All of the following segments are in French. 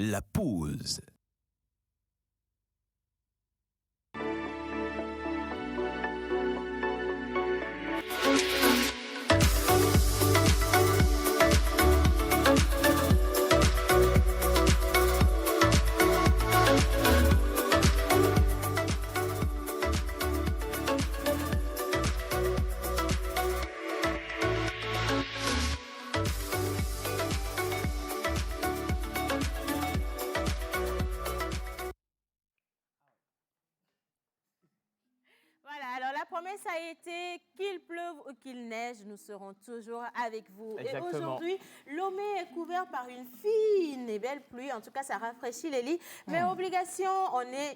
La pause. La promesse a été qu'il pleuve ou qu'il neige, nous serons toujours avec vous. Exactement. Et aujourd'hui, Lomé est couvert par une fine et belle pluie. En tout cas, ça rafraîchit les lits. Mais obligation, on a.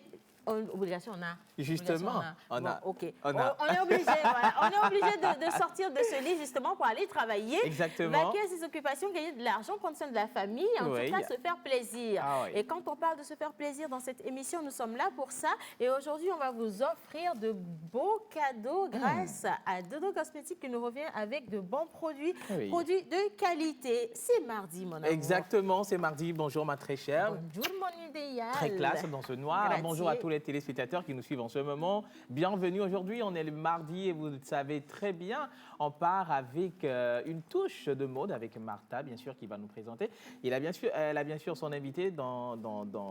Justement, on est obligé, voilà, on est obligé de sortir de ce lit justement pour aller travailler, exactement, vaquer à ses occupations, gagner de l'argent, prendre soin de la famille, en tout cas se faire plaisir. Et quand on parle de se faire plaisir dans cette émission, nous sommes là pour ça. Et aujourd'hui, on va vous offrir de beaux cadeaux grâce à Dodo Cosmétiques qui nous revient avec de bons produits, produits de qualité. C'est mardi, mon amour. Exactement, c'est mardi. Bonjour, ma très chère. Bonjour, mon idéal. Très classe dans ce noir. Grazie. Bonjour à tous les téléspectateurs qui nous suivent en ce moment. Bienvenue aujourd'hui. On est le mardi et vous le savez très bien. On part avec une touche de mode avec Martha, bien sûr, qui va nous présenter. Elle a bien sûr son invité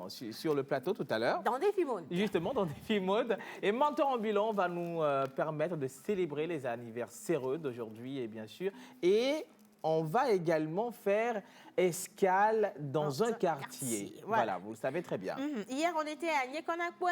sur le plateau tout à l'heure. Dans Défi Mode. Justement, dans Défi Mode. Et Mentor Ambulant va nous permettre de célébrer les anniversaires d'aujourd'hui, et bien sûr. Et on va également faire escale dans un quartier. Voilà, vous le savez très bien. Hier, on était à Niekonakwe.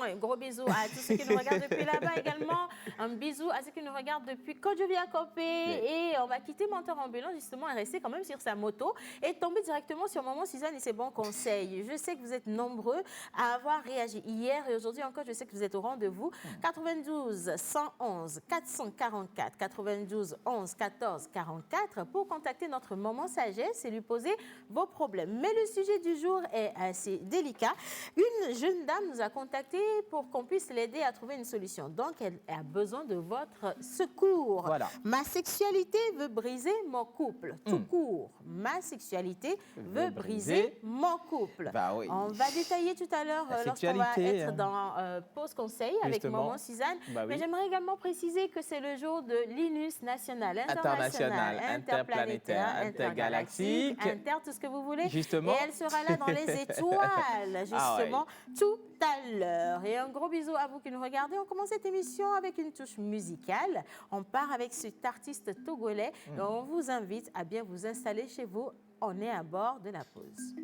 Un gros bisou à tous ceux qui nous regardent depuis là-bas également. Un bisou à ceux qui nous regardent depuis Kodjoviakopé. Et on va quitter Mentor Ambulant justement et rester quand même sur sa moto et tomber directement sur Maman Suzanne et ses bons conseils. Je sais que vous êtes nombreux à avoir réagi hier et aujourd'hui encore, je sais que vous êtes au rendez-vous. 92 111 444 92 11 14 44 pour contacter notre Maman Sagesse et lui poser vos problèmes. Mais le sujet du jour est assez délicat. Une jeune dame nous a contacté pour qu'on puisse l'aider à trouver une solution. Donc, elle a besoin de votre secours. Voilà. Ma sexualité veut briser mon couple. Tout court. Ma sexualité veut briser mon couple. Bah oui. On va détailler tout à l'heure lorsqu'on va être dans Pause Conseil avec Maman Suzanne. Bah oui. Mais j'aimerais également préciser que c'est le jour de l'INUS national, international, interplanétaire, intergalactique, inter, tout ce que vous voulez. Justement. Et elle sera là dans les étoiles, justement, tout à l'heure. Et un gros bisou à vous qui nous regardez. On commence cette émission avec une touche musicale. On part avec cet artiste togolais et on vous invite à bien vous installer chez vous. On est à bord de la pause.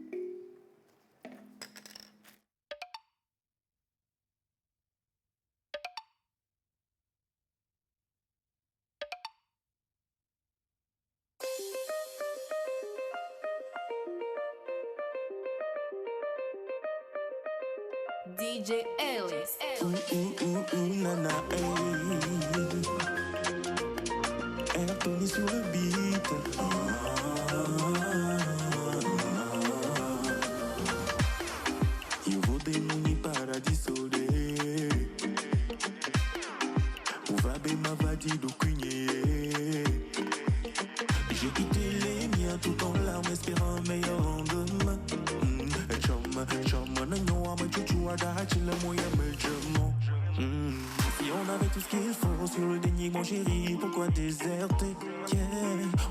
DJ Ellis. Nana, Anthony sur le beat. Eu vou de muni paradis solé. On va bem ma vadi do cunhé. J'ai quitté les miens tout en larmes espérant un meilleur lendemain. Si on avait tout ce qu'il faut sur le déni, mon chéri, pourquoi déserter?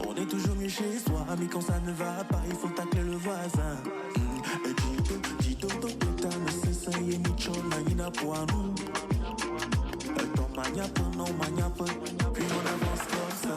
On est toujours mieux chez soi, mais quand ça ne va pas, il faut tacler le voisin. Dito, mais c'est ça, y est michona, y'na point nous. Ton maniape, non maniape, puis on avance comme ça.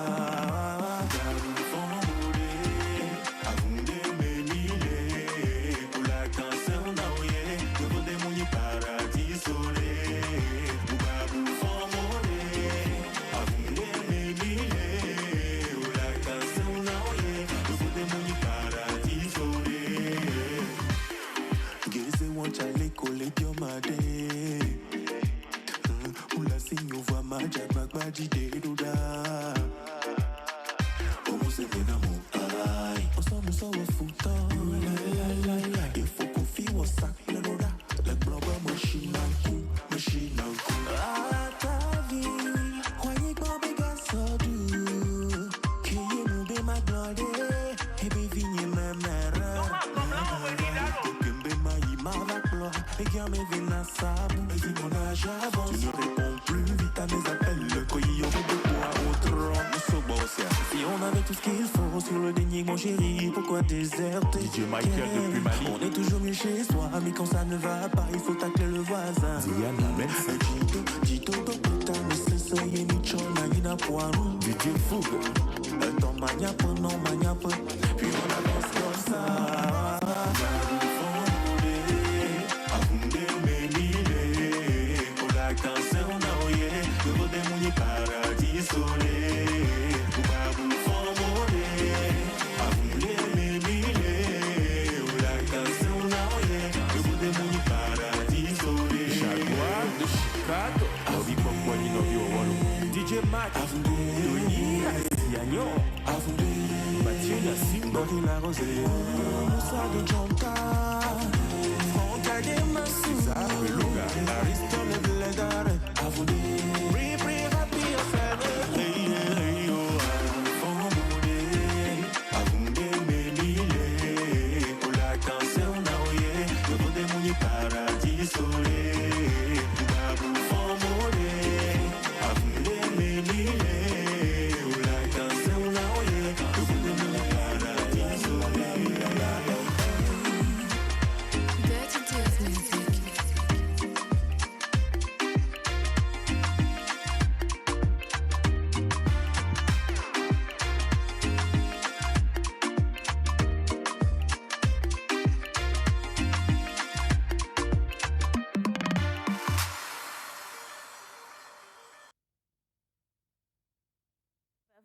Vina Sabou. Et vu mon âge avance, tu ne réponds plus vite à mes appels. Le coï aurait de poids au tronc. Nous sommes océan. Si on avait tout ce qu'il faut sur le déni, mon chéri, pourquoi déserter? DJ Michael depuis Mali. On est toujours mieux chez soi, mais quand ça ne va pas, il faut tacler le voisin. Diana Mensa. Dito, puta, mais c'est ça, y'a ni chona, y'a poinou. DJ Fougue. Dans maniape, non maniape, puis on avance comme ça. DJ Mac, Tony, Siagno, Mathieu Nassim, Marie la Rosée, Moussa de Jonka, Franck Adema César Beluga, Aristo le Bledare, Ripri Rapi Ofere, Avunde Melile, Ola Cancer Naoye, Le Bode Mouni Paradis Soleil, Babu Formode, Avunde Melile, Ola Cancer Naoye, Le Bode Mouni Paradis Soleil. Dirty Tales Music.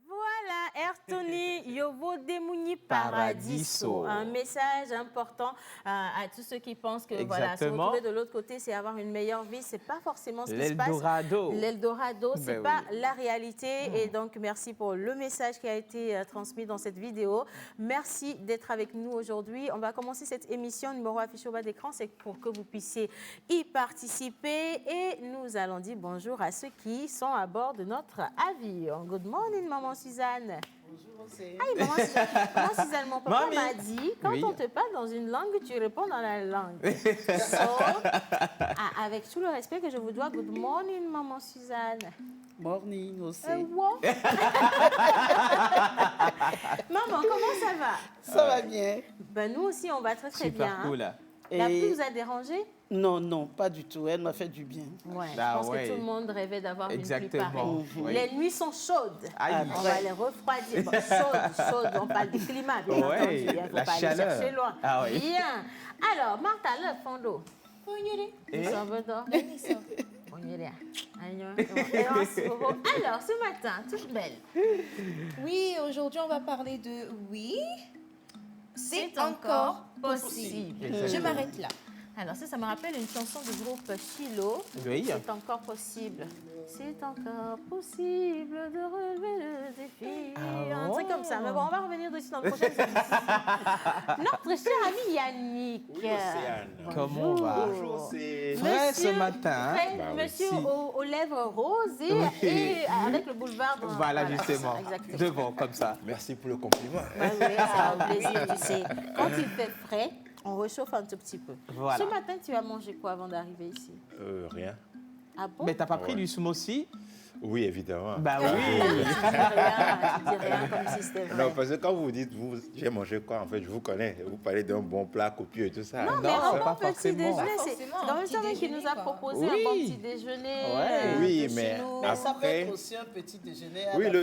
Voilà, Airtony, Yovo Demouni Paradiso. Paradiso. Un message important à tous ceux qui pensent que voilà, se Exactement. retrouver de l'autre côté, c'est avoir une meilleure vie. C'est pas forcément ce qui se passe. L'Eldorado. L'Eldorado, c'est Ben pas oui. la réalité. Et donc, merci pour le message qui a été transmis dans cette vidéo. Merci d'être avec nous aujourd'hui. On va commencer cette émission. Numéro affiché au bas d'écran, c'est pour que vous puissiez y participer. Et nous allons dire bonjour à ceux qui sont à bord de notre avion. Good morning, maman Suzanne. Bonjour, maman Suzanne. Maman Suzanne, mon papa Mamie. m'a dit, quand Oui. on te parle dans une langue, tu réponds dans la langue. So, avec tout le respect que je vous dois, good morning, maman Suzanne. Morning aussi. Wow. Maman, comment ça va? Ça va bien? Ben, nous aussi, on va très très Super bien. cool. Hein. La pluie vous a dérangé? Non, non, pas du tout. Elle m'a fait du bien. Ouais, Ah je pense ouais. que tout le monde rêvait d'avoir une pluie Exactement. pareille. Oui. Les nuits sont chaudes. Aïe. On va les refroidir. Bon, chaudes, on parle du climat, bien Ouais, entendu. Il ne faut la pas chaleur. aller chercher loin. Ah oui. Bien. Alors, Martha, le fondo. Et? Salvador. Alors, ce matin, toute belle. Oui, aujourd'hui, on va parler de oui, c'est encore possible. Exactement. Je m'arrête là. Alors, ça me rappelle une chanson du groupe Chilo. Oui. C'est encore possible. C'est encore possible de relever le défi. Ah Un truc bon? comme ça. Mais bon, on va revenir dessus dans le prochain émission. Notre cher ami Yannick. Comment on va? Bonjour. c'est Frais ce matin. Frais, Bah oui, monsieur si. aux lèvres roses et, Oui. et avec le boulevard. Voilà, justement. Exactement. Devant, comme ça. Merci pour le compliment. Oui, oui, c'est un plaisir, tu sais. Quand il fait frais, on réchauffe un tout petit peu. Voilà. Ce matin, tu as mangé quoi avant d'arriver ici? Rien. Ah bon? Mais t'as pas pris Ouais. du smoothie? Oui, évidemment. Bah Tu dis oui. rien comme si c'était vrai. Non, parce que quand vous dites, j'ai mangé quoi, en fait, je vous connais. Vous parlez d'un bon plat copieux et tout ça. Non, mais Non, un pas bon petit forcément. déjeuner, Pas c'est forcément quand un même petit ça qui déjeuner, nous a quoi. proposé Oui. un bon petit déjeuner. Ouais. Oui, de mais chez nous. Mais ça peut après- être aussi un petit déjeuner. à Oui, le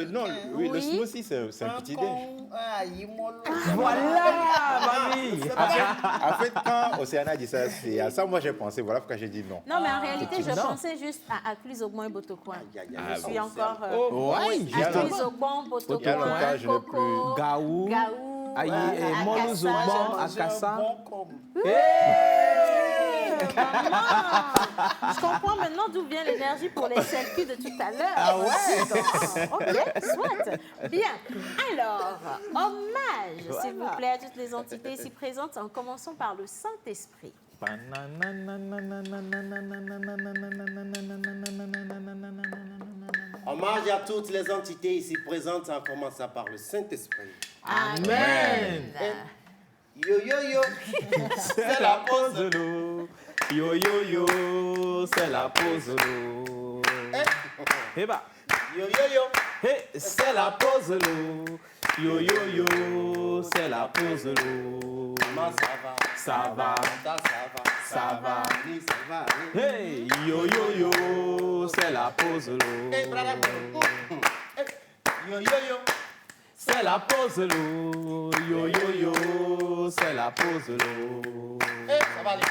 Oui. smoothie, c'est un petit déj. Un aïmolo. Voilà, mamie. En fait, quand Océana dit ça, c'est à ça moi j'ai pensé. Voilà pourquoi j'ai dit non. Non, mais en réalité, je Non. pensais juste à Cluse Augment et Botocoin. Ah, Je suis bon, encore Oh, ouais, Il y a à justement. Cluse Augment, Il y a Botocoin, longtemps, je n'ai Coco, Gaou. Gaou, Aïe, et Molouzo Akassa. bon, J'ai un Akassa. bon com. Maman, je comprends maintenant d'où vient l'énergie pour les selfies de tout à l'heure. Ah ouais? Ok, soit. Bien. Alors, hommage, s'il vous plaît, à toutes les entités ici présentes, en commençant par le Saint-Esprit. Hommage à toutes les entités ici présentes, en commençant par le Saint-Esprit. Amen. Yo yo yo, c'est la pause. de l'eau. Yo yo yo, c'est la pause l'eau. Eh bah, Yo, yo, yo. hey, c'est la pause l'eau. Yo yo yo, c'est la pause l'eau. Comment ça va? Ça va, Ça va. ça va. Oui, ça va. Oui. Hey, yo yo yo, c'est la pause Hey, l'eau. brother. Hey. Yo, yo, yo. C'est la pause l'eau. Yo yo yo, c'est la pause l'eau. Hey, ça va aller.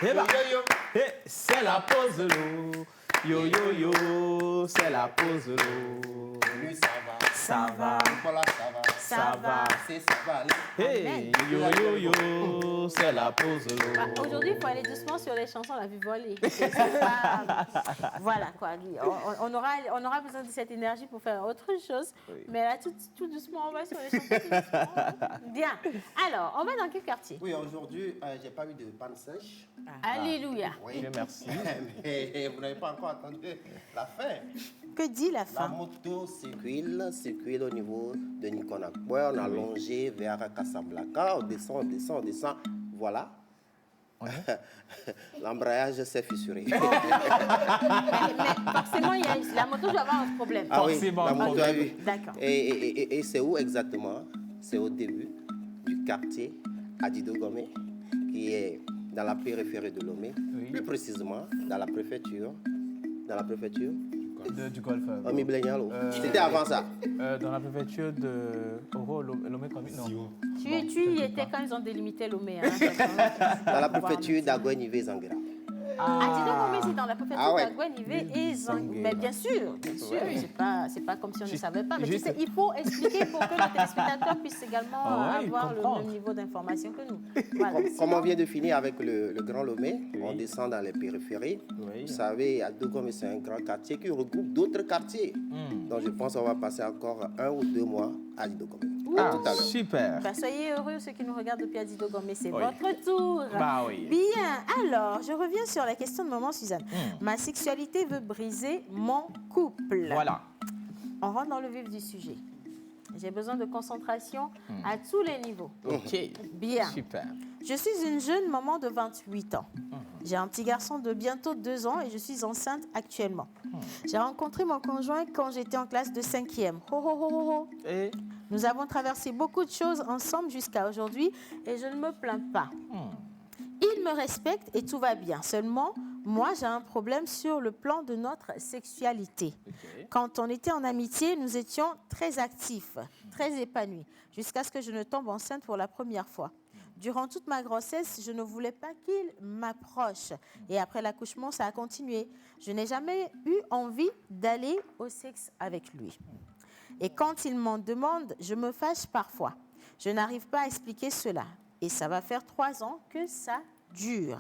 Eh Yo, bah, yo, yo. hey, c'est la pause l'eau. Yo yo yo, c'est la pause l'eau. Oui, ça va. Ça va, Voilà, ça va. Ça va. C'est ça va aller. hey, yo yo yo, c'est la pause Bah, l'eau. aujourd'hui, il faut aller doucement sur les chansons, la vue volée. C'est pas- Voilà quoi. On aura besoin de cette énergie pour faire autre chose. Oui. Mais là, tout doucement, on va sur les chansons. Tout doucement. Bien. Alors, on va dans quel quartier? Oui, aujourd'hui, j'ai pas eu de panne sèche. Alléluia. Oui. Dieu merci. Mais vous n'avez pas encore entendu la fin. Que dit la La femme? moto circule au niveau de Nikonakwe. On a longé vers Casablanca. On descend. Voilà. L'embrayage s'est fissuré. Mais forcément, la moto doit avoir un problème. Ah oui, Forcément, la moto a problème. eu. D'accord. Et c'est où exactement? C'est au début du quartier Adido Gomé, qui est dans la périphérie de Lomé, Oui. plus précisément dans la préfecture. Du golf. Omi Blenyalo. C'était avant ça. Dans la préfecture de Oro, Lomé comme non. Tu y étais quand ils ont délimité Lomé. Hein, Dans la préfecture d'Agouenivé Zanguera. Adido-Gomé, c'est dans la préfecture Ah ouais. d'Agouenivé et Zanguera. Mais bien sûr. Ouais. C'est pas comme si on ne Juste- savait pas. Mais tu juste- sais, il faut expliquer pour que les téléspectateurs puissent également Ah ouais, avoir le comprendre. même niveau d'information que nous. Voilà. Comme on vient de finir avec le Grand Lomé, on descend dans les périphéries. Oui. Vous savez, Adido Gomé, c'est un grand quartier qui regroupe d'autres quartiers. Donc je pense qu'on va passer encore 1 ou 2 mois à Adido Gomé. Ah, Tout à l'heure. super. Bah, soyez heureux ceux qui nous regardent depuis Adido-Gomé, c'est Oui. votre tour. Bah oui. Bien, alors, je reviens sur la question de maman Suzanne. Ma sexualité veut briser mon couple. Voilà. On rentre dans le vif du sujet. J'ai besoin de concentration à tous les niveaux. Ok. Bien. Super. Je suis une jeune maman de 28 ans. J'ai un petit garçon de bientôt 2 ans et je suis enceinte actuellement. J'ai rencontré mon conjoint quand j'étais en classe de 5e. Ho, ho, ho, ho, ho. Et Nous avons traversé beaucoup de choses ensemble jusqu'à aujourd'hui et je ne me plains pas. Il me respecte et tout va bien. Seulement, moi, j'ai un problème sur le plan de notre sexualité. Ok. Quand on était en amitié, nous étions très actifs, très épanouis, jusqu'à ce que je ne tombe enceinte pour la première fois. Durant toute ma grossesse, je ne voulais pas qu'il m'approche. Et après l'accouchement, ça a continué. Je n'ai jamais eu envie d'aller au sexe avec lui. Et quand il m'en demande, je me fâche parfois. Je n'arrive pas à expliquer cela. Et ça va faire 3 ans que ça dure.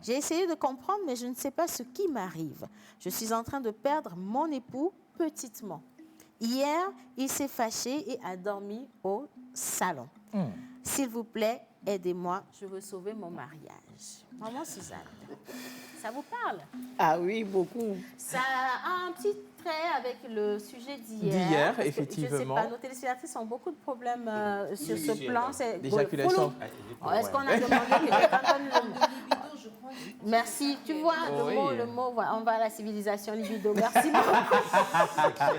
J'ai essayé de comprendre, mais je ne sais pas ce qui m'arrive. Je suis en train de perdre mon époux petitement. Hier, il s'est fâché et a dormi au salon. S'il vous plaît, aidez-moi, je veux sauver mon mariage. Maman Suzanne, ça vous parle? Ah oui, beaucoup. Ça a un petit trait avec le sujet d'hier. D'hier, Parce que, effectivement. Je sais pas, nos téléspectatrices ont beaucoup de problèmes sur ce plan. C'est D'éjaculation. Est-ce qu'on a demandé que quelqu'un donne le mot? Merci. Tu vois, Oui. le mot, voilà, on va à la civilisation libido. Merci beaucoup.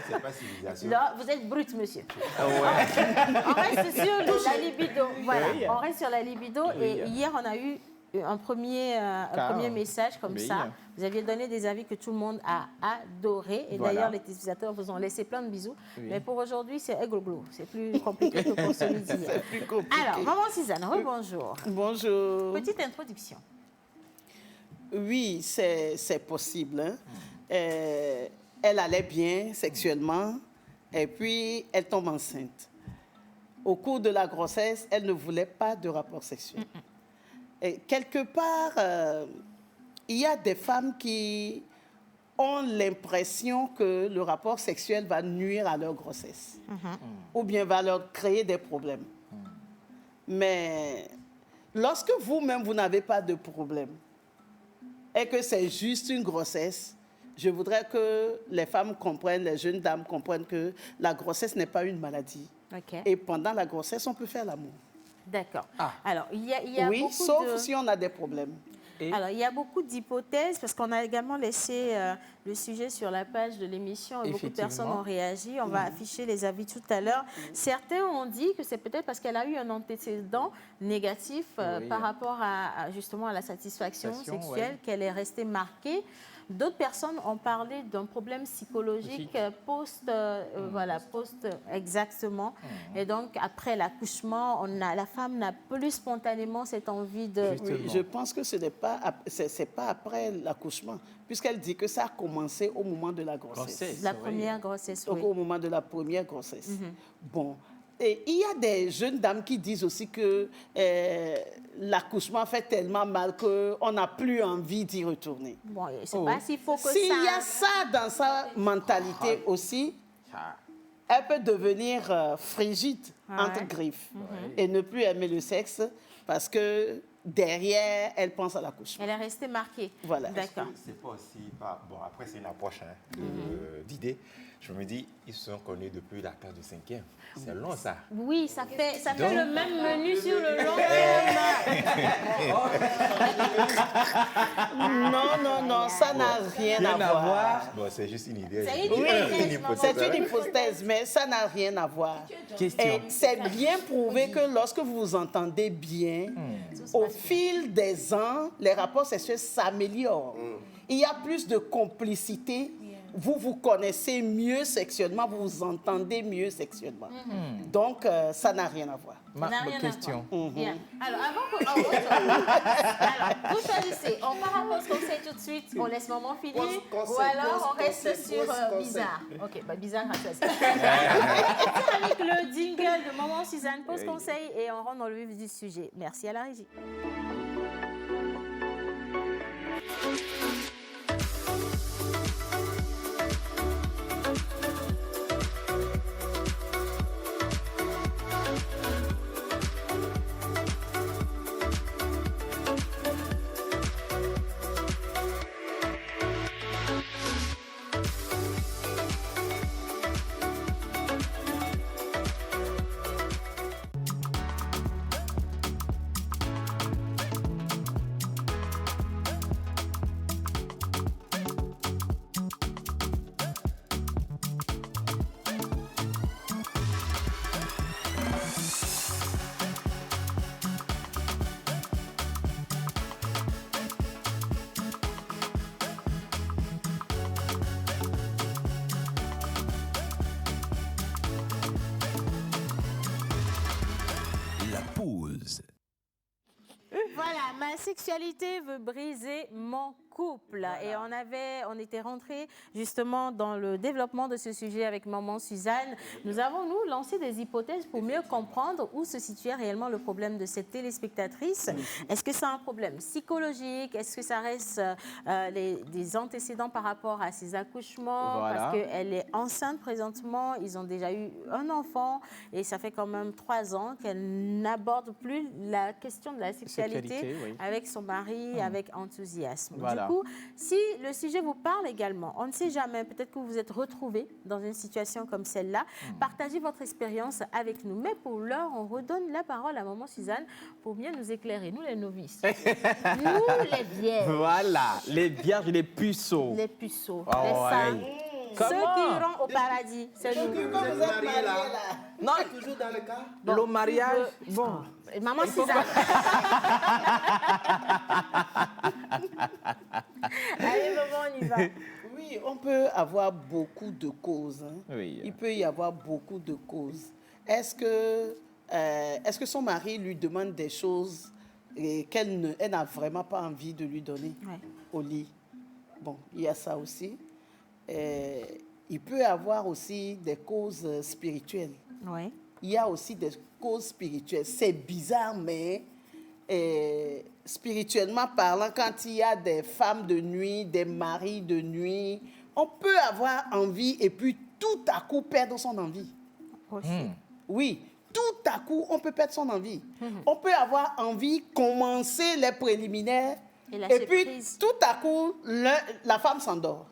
C'est pas civilisation. Là, vous êtes brut, monsieur. Ouais. On reste sur la libido. Voilà, Oui. on reste sur la libido. Oui. Et hier, on a eu un premier message comme Oui. ça. Vous aviez donné des avis que tout le monde a adoré. Et Voilà. d'ailleurs, les téléspectateurs vous ont laissé plein de bisous. Oui. Mais pour aujourd'hui, c'est égloglo. C'est plus compliqué que pour celui d'hier. Plus compliqué. Alors, maman Suzanne, rebonjour. Bonjour. Petite introduction. Oui, c'est possible. Hein. Elle allait bien sexuellement et puis elle tombe enceinte. Au cours de la grossesse, elle ne voulait pas de rapport sexuel. Et quelque part, il y a des femmes qui ont l'impression que le rapport sexuel va nuire à leur grossesse ou bien va leur créer des problèmes. Mais lorsque vous-même, vous n'avez pas de problème, et que c'est juste une grossesse, je voudrais que les femmes comprennent, les jeunes dames comprennent que la grossesse n'est pas une maladie. OK. Et pendant la grossesse, on peut faire l'amour. D'accord. Ah. Alors, il y a Oui, beaucoup sauf de... si on a des problèmes. Et Alors, il y a beaucoup d'hypothèses parce qu'on a également laissé le sujet sur la page de l'émission et beaucoup de personnes Effectivement. ont réagi. On va afficher les avis tout à l'heure. Certains ont dit que c'est peut-être parce qu'elle a eu un antécédent négatif Oui. par rapport justement à la satisfaction Satisfaction, sexuelle, ouais. qu'elle est restée marquée. D'autres personnes ont parlé d'un problème psychologique post, exactement. Et donc, après l'accouchement, la femme n'a plus spontanément cette envie de... Justement. Oui, je pense que ce n'est pas, c'est pas après l'accouchement, puisqu'elle dit que ça a commencé au moment de la grossesse. La première grossesse, Donc, oui. au moment de la première grossesse. Bon. Et il y a des jeunes dames qui disent aussi que l'accouchement fait tellement mal qu'on n'a plus envie d'y retourner. Bon, c'est pas s'il faut que S'il ça... y a ça dans sa mentalité aussi, elle peut devenir frigide, entre griffes, et ne plus aimer le sexe parce que derrière, elle pense à l'accouchement. Elle est restée marquée. Voilà. D'accord. C'est pas aussi... Bon, après, c'est une approche d'idée. Je me dis, ils se sont connus depuis la classe de 5e. C'est long, ça. Oui, ça fait le même menu sur le long terme. Non, ça n'a rien à voir. Bon, c'est juste une idée. C'est une Oui, hypothèse, maman. c'est une hypothèse, mais ça n'a rien à voir. Question. Et c'est bien prouvé que lorsque vous vous entendez bien, au fil des ans, les rapports sexuels s'améliorent. Il y a plus de complicité. Vous vous connaissez mieux sexuellement, vous vous entendez mieux sexuellement. Donc, ça n'a rien à voir. Ça n'a rien à Question. voir. Bien. Alors, avant qu'on... Alors, vous choisissez. On part en pause conseil tout de suite. On laisse maman finir. Pause Ou alors, on reste conseil, sur pause conseil. bizarre. OK, bizarre à choisir. Avec le jingle de maman Suzanne, pause conseil et on rentre dans le vif du sujet. Merci à la régie. La pause. Voilà, ma sexualité veut briser mon couple. Et on était rentré justement dans le développement de ce sujet avec maman Suzanne. Nous avons, nous, lancé des hypothèses pour mieux comprendre où se situait réellement le problème de cette téléspectatrice. Est-ce que c'est un problème psychologique? Est-ce que ça reste des antécédents par rapport à ses accouchements? Voilà. Parce qu'elle est enceinte présentement, ils ont déjà eu un enfant et ça fait quand même 3 ans qu'elle n'aborde plus la question de la sexualité oui. avec son mari, avec enthousiasme. Voilà. Du coup, si le sujet vous parle également, on ne sait jamais, peut-être que vous vous êtes retrouvés dans une situation comme celle-là, partagez votre expérience avec nous. Mais pour l'heure, on redonne la parole à maman Suzanne pour bien nous éclairer, nous les novices, nous les vierges, Voilà, les vierges et les puceaux. les puceaux, Ah les ouais. saints, ceux Comment? qui iront au paradis, c'est nous. Vous êtes mariés là. Non, Toujours dans le cas. le mariage, bon. Maman Suzanne. Allez, maman, on y va. Oui, on peut avoir beaucoup de causes. Hein. Oui. Il peut y avoir beaucoup de causes. Est-ce que son mari lui demande des choses qu'elle n'a vraiment pas envie de lui donner Ouais. au lit? Bon, il y a ça aussi. Il peut y avoir aussi des causes spirituelles. Oui. Il y a aussi des causes spirituelles. C'est bizarre, mais spirituellement parlant, quand il y a des femmes de nuit, des maris de nuit, on peut avoir envie et puis tout à coup perdre son envie. Aussi. Oui, tout à coup, on peut perdre son envie. On peut avoir envie, commencer les préliminaires, Et lâcher et puis prise. tout à coup, la femme s'endort.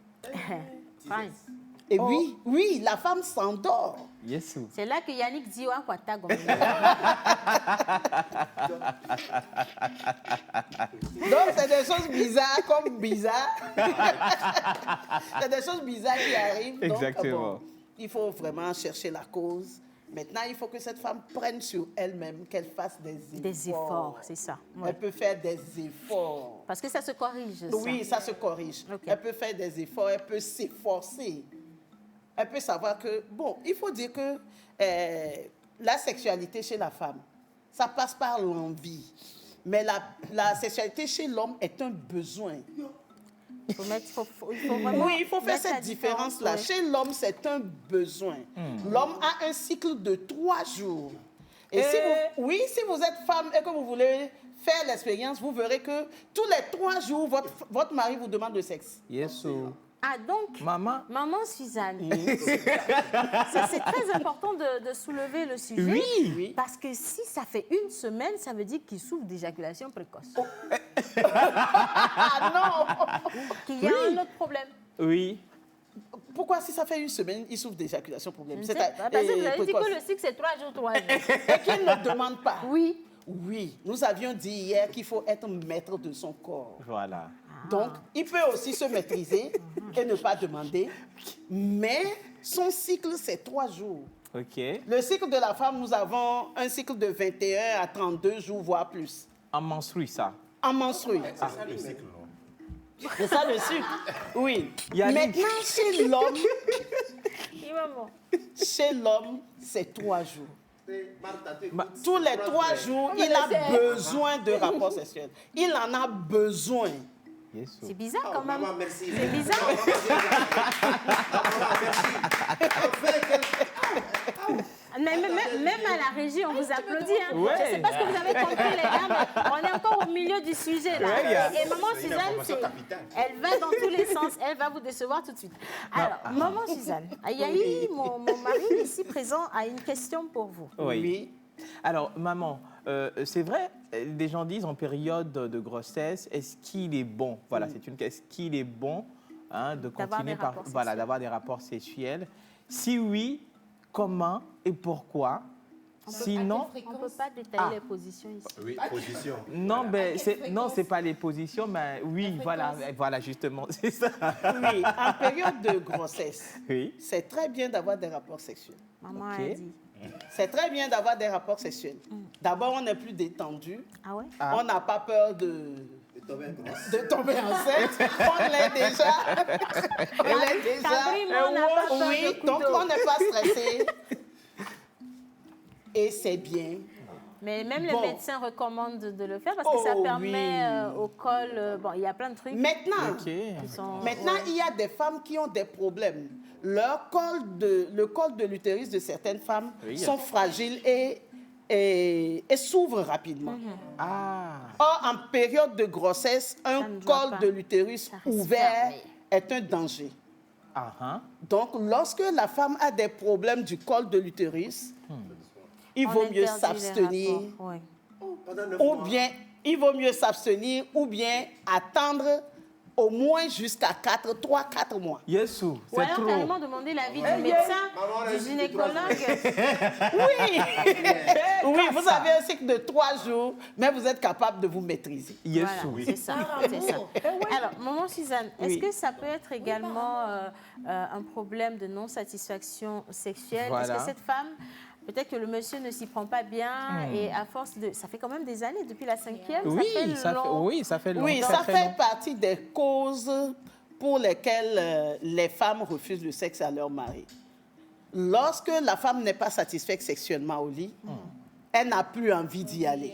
Fine. Et oui, la femme s'endort. Yes. C'est là que Yannick dit ouais, quoi, t'as gommé. Donc, c'est des choses bizarres comme bizarres. C'est des choses bizarres qui arrivent. Donc, Exactement. il faut vraiment chercher la cause. Maintenant, il faut que cette femme prenne sur elle-même, qu'elle fasse des efforts. Des efforts, c'est ça. Ouais. Elle peut faire des efforts. Parce que ça se corrige. Oui, ça se corrige. Ok. Elle peut faire des efforts, elle peut s'efforcer. Elle peut savoir que, bon, il faut dire que la sexualité chez la femme, ça passe par l'envie. Mais la sexualité chez l'homme est un besoin. Il faut vraiment Oui, il faut faire mettre la cette différence-là. ouais. Chez l'homme, c'est un besoin. L'homme a un cycle de 3 jours. Et si vous êtes femme et que vous voulez faire l'expérience, vous verrez que tous les 3 jours, votre mari vous demande le sexe. Yes. Ah, donc, Maman. Maman Suzanne, ça c'est très important de soulever le sujet. Oui. Parce que si ça fait 1 semaine, ça veut dire qu'il souffre d'éjaculation précoce. Ah non! Qu'il y a un autre problème. Oui. Pourquoi si ça fait 1 semaine, il souffre d'éjaculation problème? Je ne sais pas, parce que vous avez dit précoce. que le cycle c'est 3 jours, 3 jours. Et qu'il ne demande pas. Oui. Oui, nous avions dit hier qu'il faut être maître de son corps. Voilà. Donc, il peut aussi se maîtriser et ne pas demander. Mais son cycle, c'est 3 jours. OK. Le cycle de la femme, nous avons un cycle de 21 à 32 jours, voire plus. En menstrue, ça. En menstrue. C'est ça le cycle, non? C'est ça le cycle. Oui. Yannick. Maintenant, chez l'homme, Maman. chez l'homme, c'est 3 jours. Ma- Tous les 3 jours, il a besoin de rapports sexuels. Il en a besoin. Yes. C'est bizarre quand même. Maman, merci. C'est bizarre. Mais même à la régie, on vous applaudit. Hein. Ouais. Je ne sais pas ce que vous avez compris, les gars, mais on est encore au milieu du sujet. Là. Ouais, gars. Et maman C'est une Suzanne, information capitale. elle va dans tous les sens. Elle va vous décevoir tout de suite. Alors, maman Suzanne, Ayahi, mon mari ici présent, a une question pour vous. Oui. Alors, maman, c'est vrai, les gens disent en période de grossesse, est-ce qu'il est bon, voilà, c'est une question, est-ce qu'il est bon de continuer des rapports voilà, sexuels. d'avoir des rapports sexuels? Si oui, comment et pourquoi? Sinon, On ne peut pas détailler les positions ici. Oui, position. non, ben, fréquence? c'est pas les positions, mais oui, voilà, justement, c'est ça. Oui, en période de grossesse, Oui. c'est très bien d'avoir des rapports sexuels. Maman Ok. a dit. C'est très bien d'avoir des rapports sexuels. D'abord, on est plus détendu. Ah ouais? On n'a pas peur de tomber enceinte. On l'est déjà. On l'est déjà. Catherine, on n'a pas peur Oui, de donc couteau. on n'est pas stressé. Et c'est bien. Mais même Bon. les médecins recommandent de le faire parce que ça Oh, permet oui. au col. Bon, il y a plein de trucs Maintenant, OK. qui sont. Maintenant, il y a des femmes qui ont des problèmes. Le col de l'utérus de certaines femmes Oui. sont fragiles et s'ouvrent rapidement. Ah, Or, en période de grossesse, Ça un ne doit col pas. de l'utérus Ça reste ouvert fermé. est un danger. ah, Donc, lorsque la femme a des problèmes du col de l'utérus, il On vaut mieux interdit les s'abstenir. rapports, ouais. Ou bien, il vaut mieux s'abstenir ou bien attendre au moins jusqu'à 3-4 mois. Yesu, Ou c'est alors trop. carrément demander l'avis du médecin, Maman, du gynécologue. Oui, oui, vous avez un cycle de 3 jours, mais vous êtes capable de vous maîtriser. Yesu. Voilà, c'est ça. c'est ça. Alors, maman Suzanne, est-ce que ça peut être également un problème de non-satisfaction sexuelle? Voilà. Est-ce que cette femme, peut-être que le monsieur ne s'y prend pas bien et à force de... Ça fait quand même des années, depuis la 5e, Oui, ça fait long. ça fait longtemps. Oui, très, ça très fait long. partie des causes pour lesquelles les femmes refusent le sexe à leur mari. Lorsque la femme n'est pas satisfaite sexuellement au lit, elle n'a plus envie d'y aller.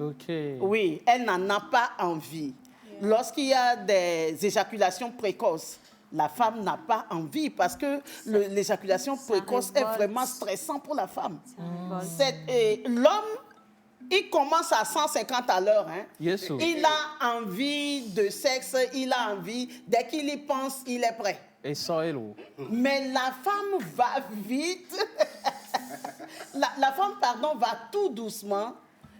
OK. Oui, elle n'en a pas envie. Lorsqu'il y a des éjaculations précoces, la femme n'a pas envie parce que l'éjaculation précoce est révolte. vraiment stressant pour la femme. révolte. L'homme, il commence à 150 à l'heure. Hein. Yesu. Il a envie de sexe, il a envie. Dès qu'il y pense, il est prêt. Et ça est lourd. Mais la femme va vite. la femme, pardon, va tout doucement.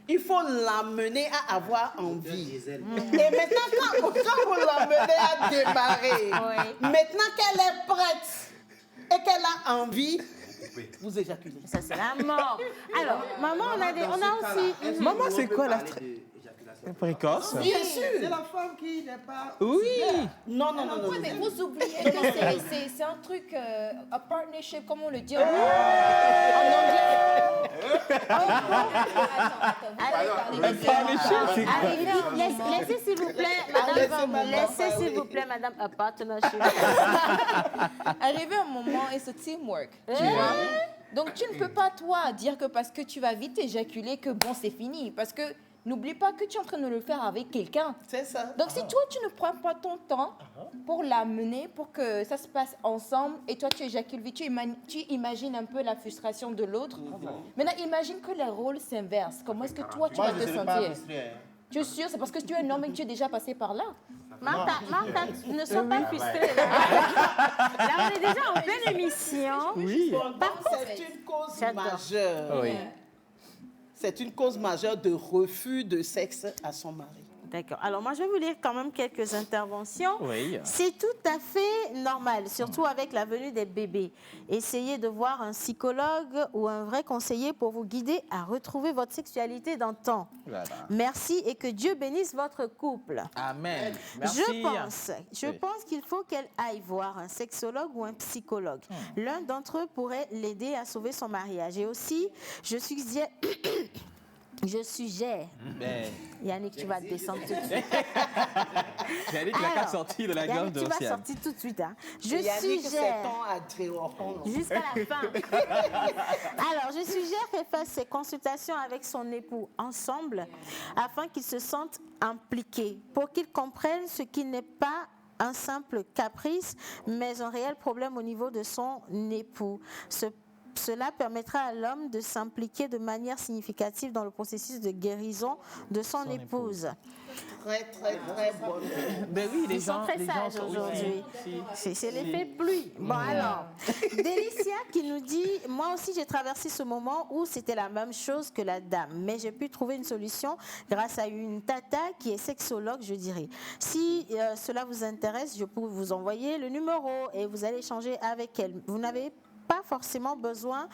Il faut l'amener à avoir envie. Et maintenant, quand vous l'amenez à démarrer, Oui. maintenant qu'elle est prête et qu'elle a envie, vous éjaculez. Ça, c'est la mort. Alors, maman, on a aussi... Maman, c'est quoi la précoce? Bien sûr. C'est la femme qui n'est pas... Oui. Non. Oui, mais vous oubliez que c'est un truc, un partnership, comment on le dit en anglais. Laissez s'il vous plaît, madame, a partnership. Arrivé un moment et ce teamwork, tu vois. Donc tu ne peux pas toi dire que parce que tu vas vite éjaculer que bon c'est fini, parce que n'oublie pas que tu es en train de le faire avec quelqu'un. C'est ça. Donc si toi tu ne prends pas ton temps pour l'amener, pour que ça se passe ensemble et toi tu éjacules vite, tu imagines un peu la frustration de l'autre. Maintenant imagine que les rôles s'inversent. Comment est-ce que toi tu vas te sentir? Tu es sûr? C'est parce que tu es un homme et que tu es déjà passé par là. Martha, ne sois pas frustrée. Là, on est déjà en pleine émission. Oui. Par contre, c'est une cause majeure. Oui. C'est une cause majeure de refus de sexe à son mari. D'accord. Alors, moi, je vais vous lire quand même quelques interventions. Oui. C'est tout à fait normal, surtout avec la venue des bébés. Essayez de voir un psychologue ou un vrai conseiller pour vous guider à retrouver votre sexualité d'antan. Voilà. Merci et que Dieu bénisse votre couple. Amen. Merci. Je pense qu'il faut qu'elle aille voir un sexologue ou un psychologue. L'un d'entre eux pourrait l'aider à sauver son mariage. Et aussi, je suggère... Yannick, tu vas descendre tout de suite. Yannick n'a qu'à sortir de la gorge de tu vas Océane. sortir tout de suite. Hein. Jusqu'à la fin. Alors, je suggère qu'elle fasse ses consultations avec son époux ensemble afin qu'ils se sentent impliqués, pour qu'ils comprennent ce qui n'est pas un simple caprice, mais un réel problème au niveau de son époux. Cela permettra à l'homme de s'impliquer de manière significative dans le processus de guérison de son épouse. Très bonne. Ben oui, Ils sont très sages aujourd'hui. C'est l'effet pluie. Bon, alors, Délicia qui nous dit, moi aussi j'ai traversé ce moment où c'était la même chose que la dame, mais j'ai pu trouver une solution grâce à une tata qui est sexologue, je dirais. Si cela vous intéresse, je peux vous envoyer le numéro et vous allez échanger avec elle. Vous n'avez pas forcément besoin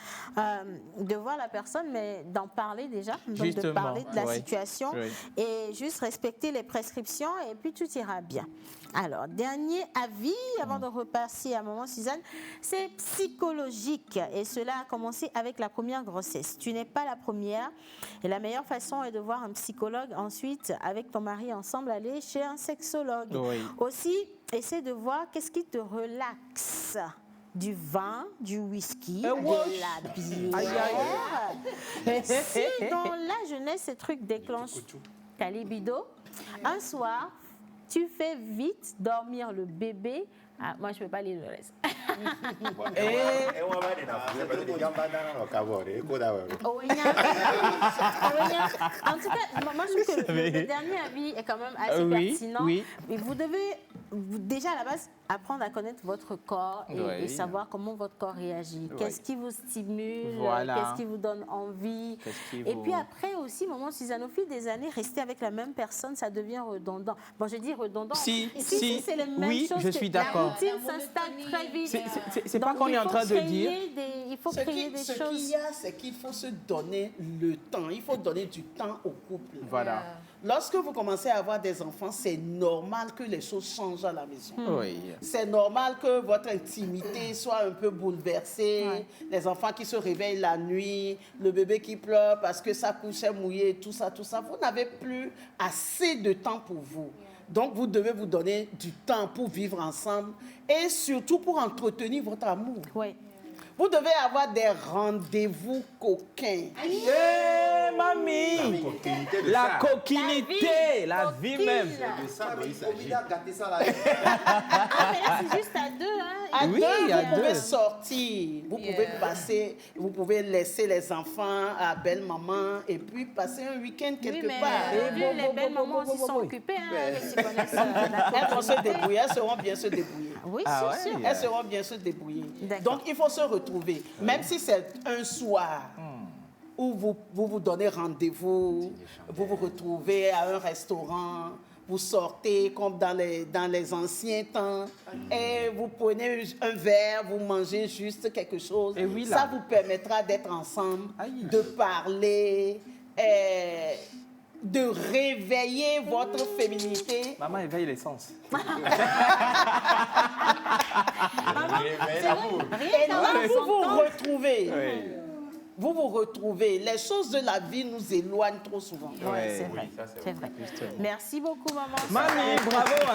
de voir la personne, mais d'en parler déjà, donc de parler de la situation et juste respecter les prescriptions et puis tout ira bien. Alors, dernier avis, avant de repasser à Maman Suzanne, c'est psychologique et cela a commencé avec la première grossesse. Tu n'es pas la première et la meilleure façon est de voir un psychologue, ensuite avec ton mari ensemble aller chez un sexologue. Aussi, essaie de voir qu'est-ce qui te relaxe. Du vin, du whisky, de la bière. Si dans la jeunesse, ces trucs déclenchent ta libido, un soir, tu fais vite dormir le bébé. Ah, moi, je ne peux pas lire le reste. En tout cas, moi, je trouve que le dernier avis est quand même assez pertinent. Mais vous devez, déjà à la base, apprendre à connaître votre corps et savoir comment votre corps réagit. Qu'est-ce qui vous stimule, qu'est-ce qui vous donne envie. Et puis après aussi, Maman Suzanne, au fil des années, rester avec la même personne, ça devient redondant. Bon, je dis redondant. Si, c'est les mêmes choses. Je suis d'accord. La routine s'installe très vite. C'est pas qu'on est en train de dire. Il faut créer des choses. Ce qu'il y a, c'est qu'il faut se donner le temps. Il faut donner du temps au couple. Voilà. Lorsque vous commencez à avoir des enfants, c'est normal que les choses changent à la maison. Oui. C'est normal que votre intimité soit un peu bouleversée. Les enfants qui se réveillent la nuit, le bébé qui pleure parce que sa couche est mouillée, tout ça. Vous n'avez plus assez de temps pour vous. Donc, vous devez vous donner du temps pour vivre ensemble et surtout pour entretenir votre amour. Oui. Vous devez avoir des rendez-vous coquins. Mamie, la coquinité, la vie même. De ça, il s'agit. Ah, mais là, c'est juste à deux, hein. À deux, vous pouvez sortir, vous pouvez passer, vous pouvez laisser les enfants à belle maman et puis passer un week-end quelque part. Les belles mamans aussi sont occupées, hein. Elles vont se débrouiller, elles sauront bien se débrouiller. Oui, sûr. Elles sauront bien se débrouiller. Donc, il faut se retrouver. Même si c'est un soir où vous donnez rendez-vous, vous vous retrouvez à un restaurant, vous sortez comme dans les anciens temps, et vous prenez un verre, vous mangez juste quelque chose. Et oui, là. Ça vous permettra d'être ensemble, Aïe. de parler, de réveiller votre féminité. Maman éveille les sens. Réveille l'amour. Et là, vous vous retrouvez. Oui. Vous vous retrouvez. Les choses de la vie nous éloignent trop souvent. Ouais, Ouais. c'est vrai. ça, c'est C'est vrai. Merci beaucoup, maman. Mamie, bravo. On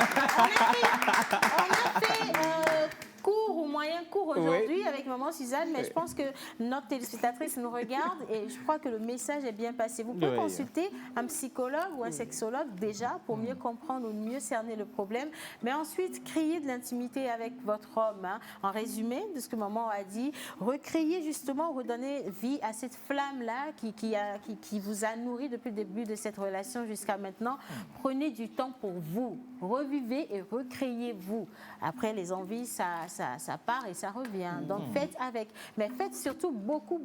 a fait court ou moyen court aujourd'hui avec maman Suzanne, mais je pense que notre téléspectatrice nous regarde et je crois que le message est bien passé. Vous pouvez Oui. consulter un psychologue ou un sexologue déjà pour mieux comprendre ou mieux cerner le problème, mais ensuite créer de l'intimité avec votre homme. Hein. En résumé de ce que maman a dit, recréer justement, redonner vie à cette flamme-là qui vous a nourri depuis le début de cette relation jusqu'à maintenant. Prenez du temps pour vous, revivez et recréez-vous. Après, les envies, ça part et ça revient. Donc, faites avec. Mais faites surtout beaucoup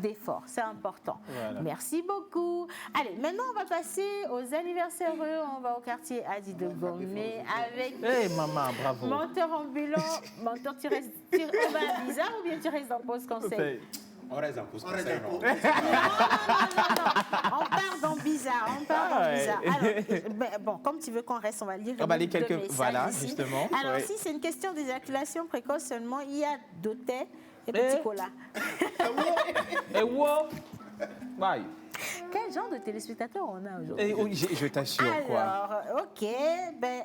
d'efforts. C'est important. Voilà. Merci beaucoup. Allez, maintenant, on va passer aux anniversaires heureux. On va au quartier Adi de Gomé avec Hey, maman, bravo. menteur ambulant. Menteur, tu restes on va à Bizarre ou bien tu restes dans Pause Conseil? On reste en pause conseil, non? Non. On part dans Bizarre. ouais. Alors, bon, comme tu veux qu'on reste, on va lire On va lire deux quelques- messages voilà, ici. justement, Alors, oui. si c'est une question d'éjaculation précoce seulement, il y a Dotet et Petit Cola. Et wow. Bye. Quel genre de téléspectateurs on a aujourd'hui? Et oui, je t'assure, quoi. Alors, ok.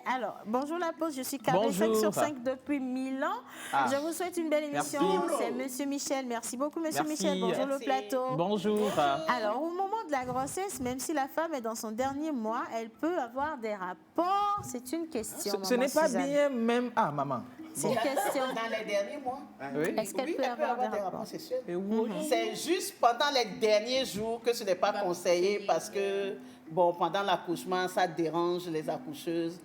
Alors, bonjour la pause, je suis câblée Bonjour. 5 sur 5 depuis 1000 ans. Ah. Je vous souhaite une belle émission. Merci. C'est Monsieur Michel. Merci beaucoup, Monsieur Merci. Michel. Bonjour Merci. le plateau. Bonjour. Alors, au moment de la grossesse, même si la femme est dans son dernier mois, elle peut avoir des rapports. C'est une question. Ce n'est pas bien même... Ah, maman. C'est une question. Dans les derniers mois, Oui. Est-ce qu'elle oui, peut elle peut avoir avoir des des rapports? rapports sexuels. Et oui. C'est juste pendant les derniers jours que ce n'est pas conseillé parce que, bon, pendant l'accouchement, ça dérange les accoucheuses.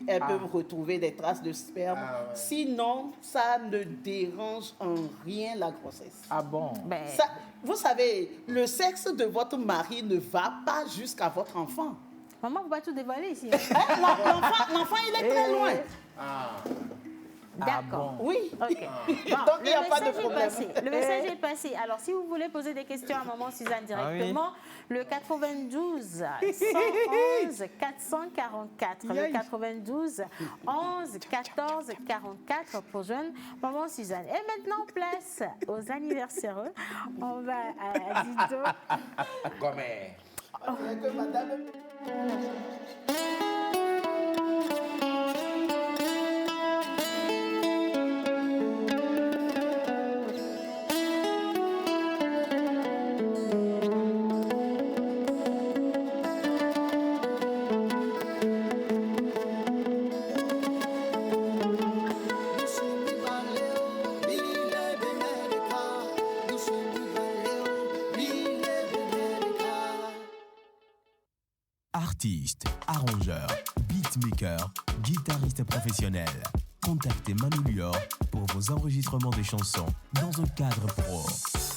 Elles peuvent retrouver des traces de sperme. Sinon, ça ne dérange en rien la grossesse. Ah bon? Ben, Ça, vous savez, le sexe de votre mari ne va pas jusqu'à votre enfant. maman, vous ne pouvez pas tout dévoiler ici. Hein, l'enfant, il est très loin. D'accord. bon. Oui. Ok. Bon, Donc, il n'y a le pas de message est problème. passé. Le message est passé. Alors, si vous voulez poser des questions à maman Suzanne directement, le 92 111 444. Le 92 11 14 44 pour jeune maman Suzanne. Et maintenant, place aux anniversaires. On va à Dido. Gomé. Artiste, arrangeur, beatmaker, guitariste professionnel. Contactez Manu Lior pour vos enregistrements de chansons dans un cadre pro.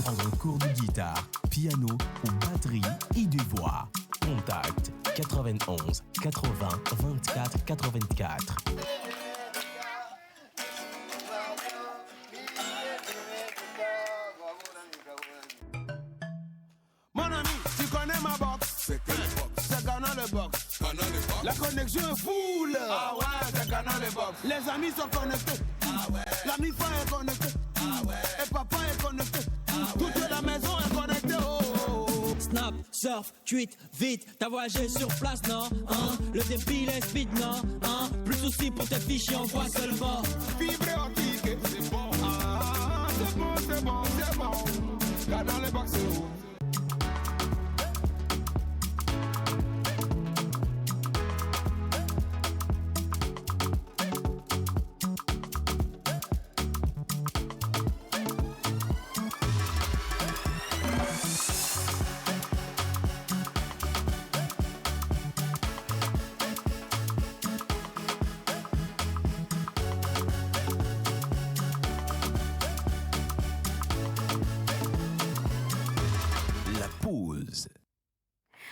Prendre un cours de guitare, piano ou batterie et de voix. Contact 91 80 24 84. Mon ami, tu connais ma box? C'est quelle box? C'est Canal le box. Canal le box. La connexion est full. Ah ouais, c'est Canal le box. Les amis sont connectés. Ah ouais. La mi-fa est connectée. Ah ouais. Et papa est connecté. Ah ouais. Toute la maison est connectée. Oh, oh, oh. Snap, surf, tweet, vite, t'as voyagé sur place, non? Hein? Le débile est speed, non? Hein? Plus de soucis pour tes fichiers, on voit seulement. Fibre optique, c'est bon. Ah, c'est bon, c'est bon, c'est bon. Canal le box, c'est où?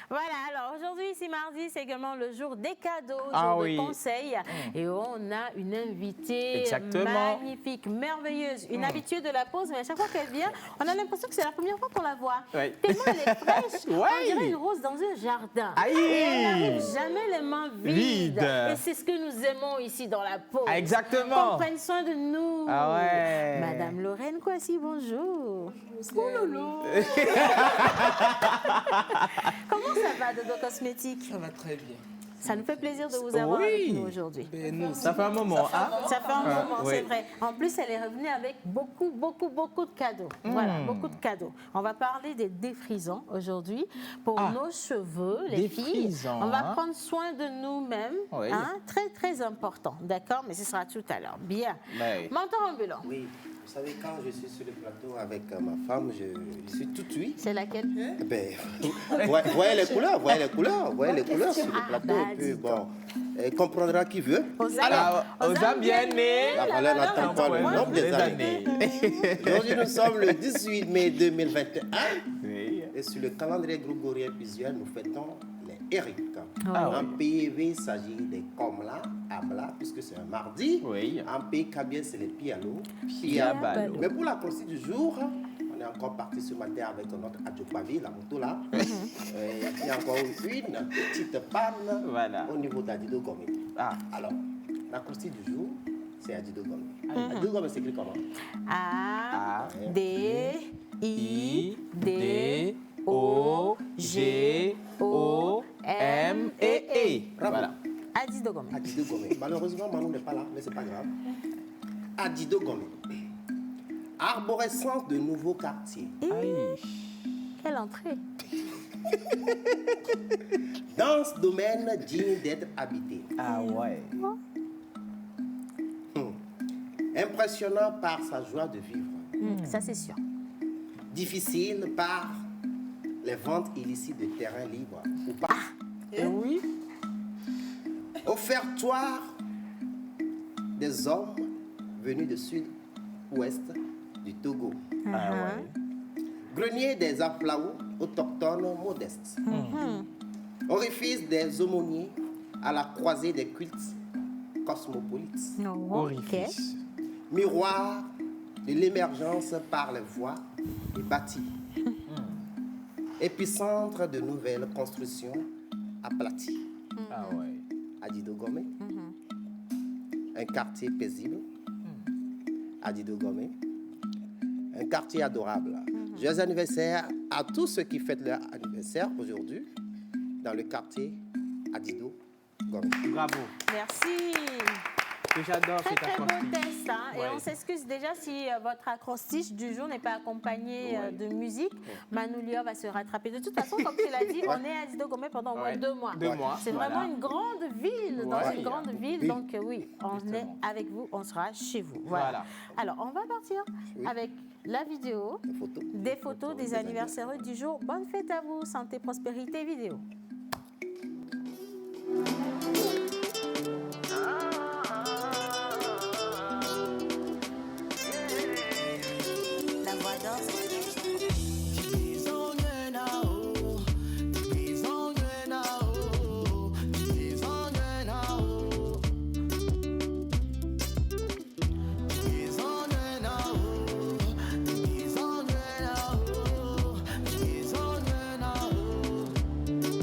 Voilà, alors aujourd'hui, c'est mardi, c'est également le jour des cadeaux, Ah jour oui. de conseils. Et on a une invitée Exactement. magnifique, merveilleuse, une habituée de la pause, mais à chaque fois qu'elle vient, on a l'impression que c'est la première fois qu'on la voit. Oui. Tellement elle est fraîche, Ouais. on dirait une rose dans un jardin. Aïe. Et elle n'arrive jamais les mains vides. Vide. Et c'est ce que nous aimons ici dans la pause. Ah, exactement. Qu'on prenne soin de nous. Ah ouais. Madame Lorraine Kouassi, bonjour. Oh lolo. Comment ça va, Dodo Cosmétique? Ça va très bien. Ça nous fait plaisir de vous avoir avec nous aujourd'hui. Ça fait un moment, hein? Ça fait un moment, oui. c'est vrai. En plus, elle est revenue avec beaucoup de cadeaux. Voilà, beaucoup de cadeaux. On va parler des défrisants aujourd'hui pour nos cheveux, les filles. Défrisants, On va hein? prendre soin de nous-mêmes. Oui. Hein? Très, très important. D'accord? Mais ce sera tout à l'heure. Bien. Oui. Mentor ambulant. Oui, vous savez, quand je suis sur le plateau avec ma femme, je suis tout oui. C'est laquelle? Ben, voyez les couleurs, voyez les couleurs, voyez les couleurs sur le plateau. bah, Et puis, dis bon, comprendra qui veut. Alors, aux âmes bien nées. La valeur n'attend pas le nombre des années. Aujourd'hui, nous sommes le 18 mai 2021. Oui. Et sur le calendrier grégorien visuel, nous fêtons les Eric. Ah En PV, il s'agit des Komla, Abla, puisque c'est un mardi. Oui. En pays Kabien, c'est les Pialo. Piabalo. Mais pour la consigne du jour, on est encore parti ce matin avec notre Adjopavi, la moto là. Il y a encore une petite panne Voilà. au niveau d'Adido Gomé. Ah. Alors, la consigne du jour, c'est Adido Gomé. Adido Gomé s'écrit comment? A, D, I, D, D, O, O, G, G, O, M et E. Bravo. Voilà. Adido Gomé. Adido Gomé. Malheureusement, Manon n'est pas là, mais c'est pas grave. Adido Gomé. Arborescence de nouveaux quartiers. Aïe. Quelle entrée? Dans ce domaine digne d'être habité. Ah ouais. Impressionnant par sa joie de vivre. Ça, c'est sûr. Difficile par les ventes illicites de terrains libres ou pas. Oui. Offertoire des hommes venus du sud-ouest du Togo. Ah ouais. Grenier des Aflaou autochtones modestes. Orifice des aumôniers à la croisée des cultes cosmopolites. Orifice. Miroir de l'émergence par les voies et bâtis. Épicentre de nouvelles constructions aplaties. Ah ouais. Adido Gomé. Un quartier paisible. Adido Gomé. Un quartier adorable. Joyeux anniversaire à tous ceux qui fêtent leur anniversaire aujourd'hui dans le quartier Adido Gomé. Bravo. Merci. Que j'adore Très, cet très beau acrostiche. test. Hein? Et Ouais. on s'excuse déjà si votre acrostiche du jour n'est pas accompagné de musique. Manoulia va se rattraper. De toute façon, comme tu l'as dit, on est à Adido Gomé pendant au moins Ouais. 2 mois. 2 mois, C'est voilà. vraiment une grande ville, dans Ouais. une grande ville. Oui. Donc oui, on Justement. est avec vous, on sera chez vous. Voilà. Voilà. Alors, on va partir avec la vidéo, Des photos. des photos des anniversaires du jour. Bonne fête à vous, santé, prospérité, vidéo. La voix d'or.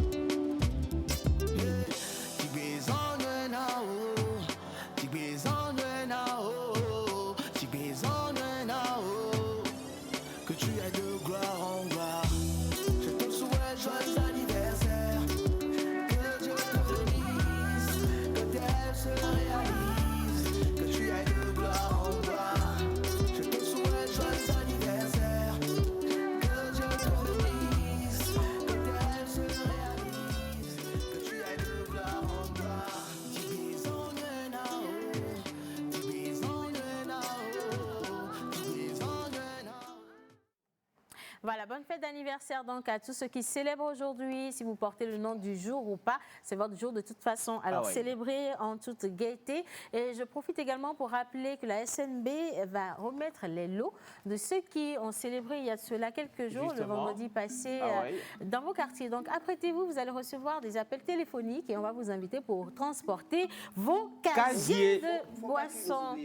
Joyeux Voilà, bonne fête d'anniversaire donc à tous ceux qui célèbrent aujourd'hui. Si vous portez le nom du jour ou pas, c'est votre jour de toute façon. Alors, oui. célébrez en toute gaieté. Et je profite également pour rappeler que la SNB va remettre les lots de ceux qui ont célébré il y a de cela quelques jours, Justement. le vendredi passé, Oui. dans vos quartiers. Donc, apprêtez-vous, vous allez recevoir des appels téléphoniques et on va vous inviter pour transporter vos casiers de boissons.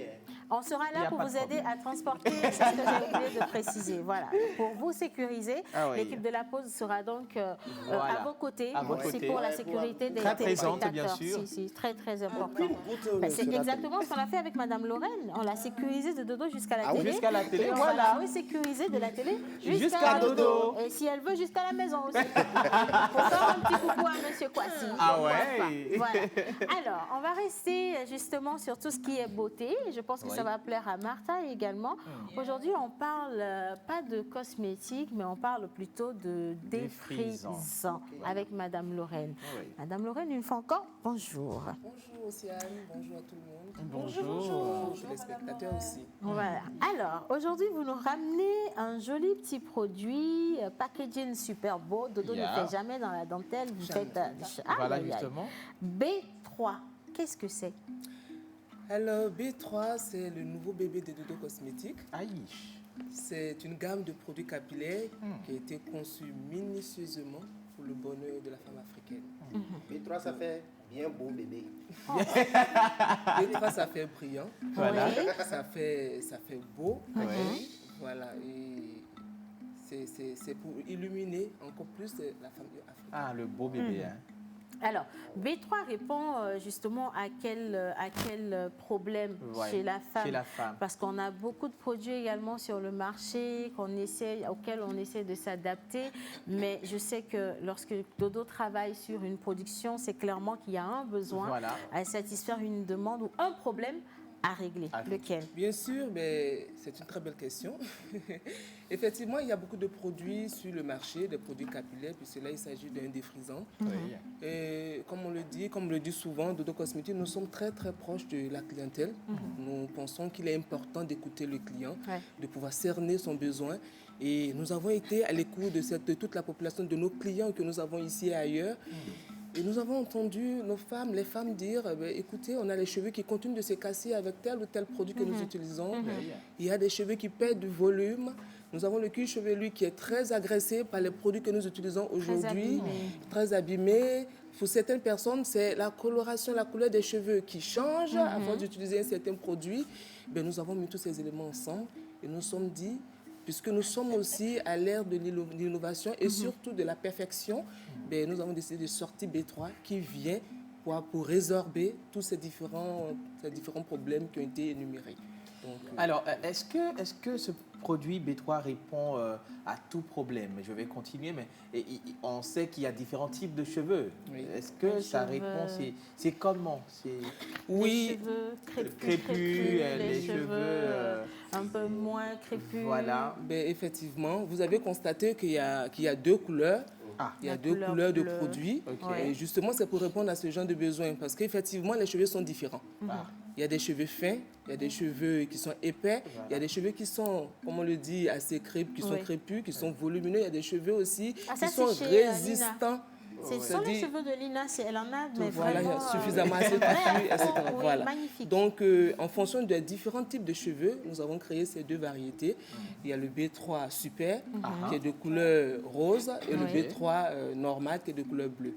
On sera Il y là a pour pas de vous aider problème. à transporter, c'est ce que j'ai oublié de préciser. Voilà, pour vous sécuriser, Ah oui. l'équipe de la pause sera donc Voilà. à vos côtés. À vos C'est côtés. pour la sécurité des Très présente, bien téléspectateurs. sûr. Si, très, très important. Ben, c'est exactement ce qu'on a fait avec Madame Lorraine. On l'a sécurisée de dodo jusqu'à la Ah oui, télé. jusqu'à la télé, Et on voilà. va la resécuriser de la télé Jusqu'à dodo. Et si elle veut, jusqu'à la maison aussi. Pour faire un petit coucou à Monsieur Kwasi. Ah Pourquoi ouais. pas. Voilà. Alors, on va rester justement sur tout ce qui est beauté. Je pense que Oui. ça va plaire à Martha également. Aujourd'hui, on parle pas de cosmétiques, mais on parle plutôt de défrisant avec Madame Lorraine. Oui. Madame Lorraine, une fois encore, bonjour. Bonjour Océane, bonjour à tout le monde. Bonjour. Bonjour les spectateurs aussi. Voilà. Alors, aujourd'hui, vous nous ramenez un joli petit produit, packaging super beau. Dodo Yeah. ne fait jamais dans la dentelle. Vous Jamais. faites... Voilà, aïe, aïe, aïe. justement. B3, qu'est-ce que c'est? Alors B3, c'est le nouveau bébé de Dodo Cosmétiques. Aïe. C'est une gamme de produits capillaires qui a été conçue minutieusement pour le bonheur de la femme africaine. B3, ça fait bien beau bébé. B3, ça fait brillant, Voilà. ça fait beau. Oui. Voilà, et c'est pour illuminer encore plus la femme africaine. Ah, le beau bébé. Hein. Alors, B3 répond justement à quel problème Ouais, chez la femme. chez la femme. Parce qu'on a beaucoup de produits également sur le marché auxquels on essaie de s'adapter. Mais je sais que lorsque Dodo travaille sur une production, c'est clairement qu'il y a un besoin Voilà. à satisfaire une demande ou un problème à régler. À régler. Lequel? Bien sûr, mais c'est une très belle question. Effectivement, il y a beaucoup de produits sur le marché, des produits capillaires, puisque là, il s'agit d'un défrisant. Oui. Et comme on le dit souvent, Dodo Cosmétiques, nous sommes très très proches de la clientèle. Nous pensons qu'il est important d'écouter le client, Ouais. de pouvoir cerner son besoin. Et nous avons été à l'écoute de toute la population, de nos clients que nous avons ici et ailleurs. Et nous avons entendu les femmes dire, écoutez, on a les cheveux qui continuent de se casser avec tel ou tel produit que nous utilisons. Il y a des cheveux qui perdent du volume. Nous avons le cuir chevelu qui est très agressé par les produits que nous utilisons aujourd'hui, très abîmé. Pour certaines personnes, c'est la coloration, la couleur des cheveux qui change à force d'utiliser un certain produit. Ben, nous avons mis tous ces éléments ensemble et nous nous sommes dit, puisque nous sommes aussi à l'ère de l'innovation et surtout de la perfection, ben, nous avons décidé de sortir B3 qui vient pour résorber tous ces différents problèmes qui ont été énumérés. Donc, Alors, est-ce que ce produit B3 répond à tout problème? Je vais continuer, mais on sait qu'il y a différents types de cheveux. Oui. Est-ce que Les ça cheveux. répond? C'est comment? Les cheveux crépus, les cheveux un peu moins crépus. Voilà. ben, effectivement, vous avez constaté qu'il y a deux couleurs. Ah. Il y a La deux couleur couleurs de bleue. produits. Ok. Et justement, c'est pour répondre à ce genre de besoin. Parce qu'effectivement, les cheveux sont différents. Ah. Il y a des cheveux fins, il y a des cheveux qui sont épais, il y a des cheveux qui sont, comme on le dit, assez crépus, qui sont Oui. crépus, qui sont volumineux. Il y a des cheveux aussi Ah, ça, qui sont c'est chez, résistants. Ce sont les cheveux de Lina, elle en a, mais Voilà, il y vraiment... a suffisamment assez touffu, etc. Oui, Voilà. magnifique. Donc, en fonction de différents types de cheveux, nous avons créé ces deux variétés. Il y a le B3 Super, qui est de couleur rose, et le Oui. B3 normal, qui est de couleur bleue.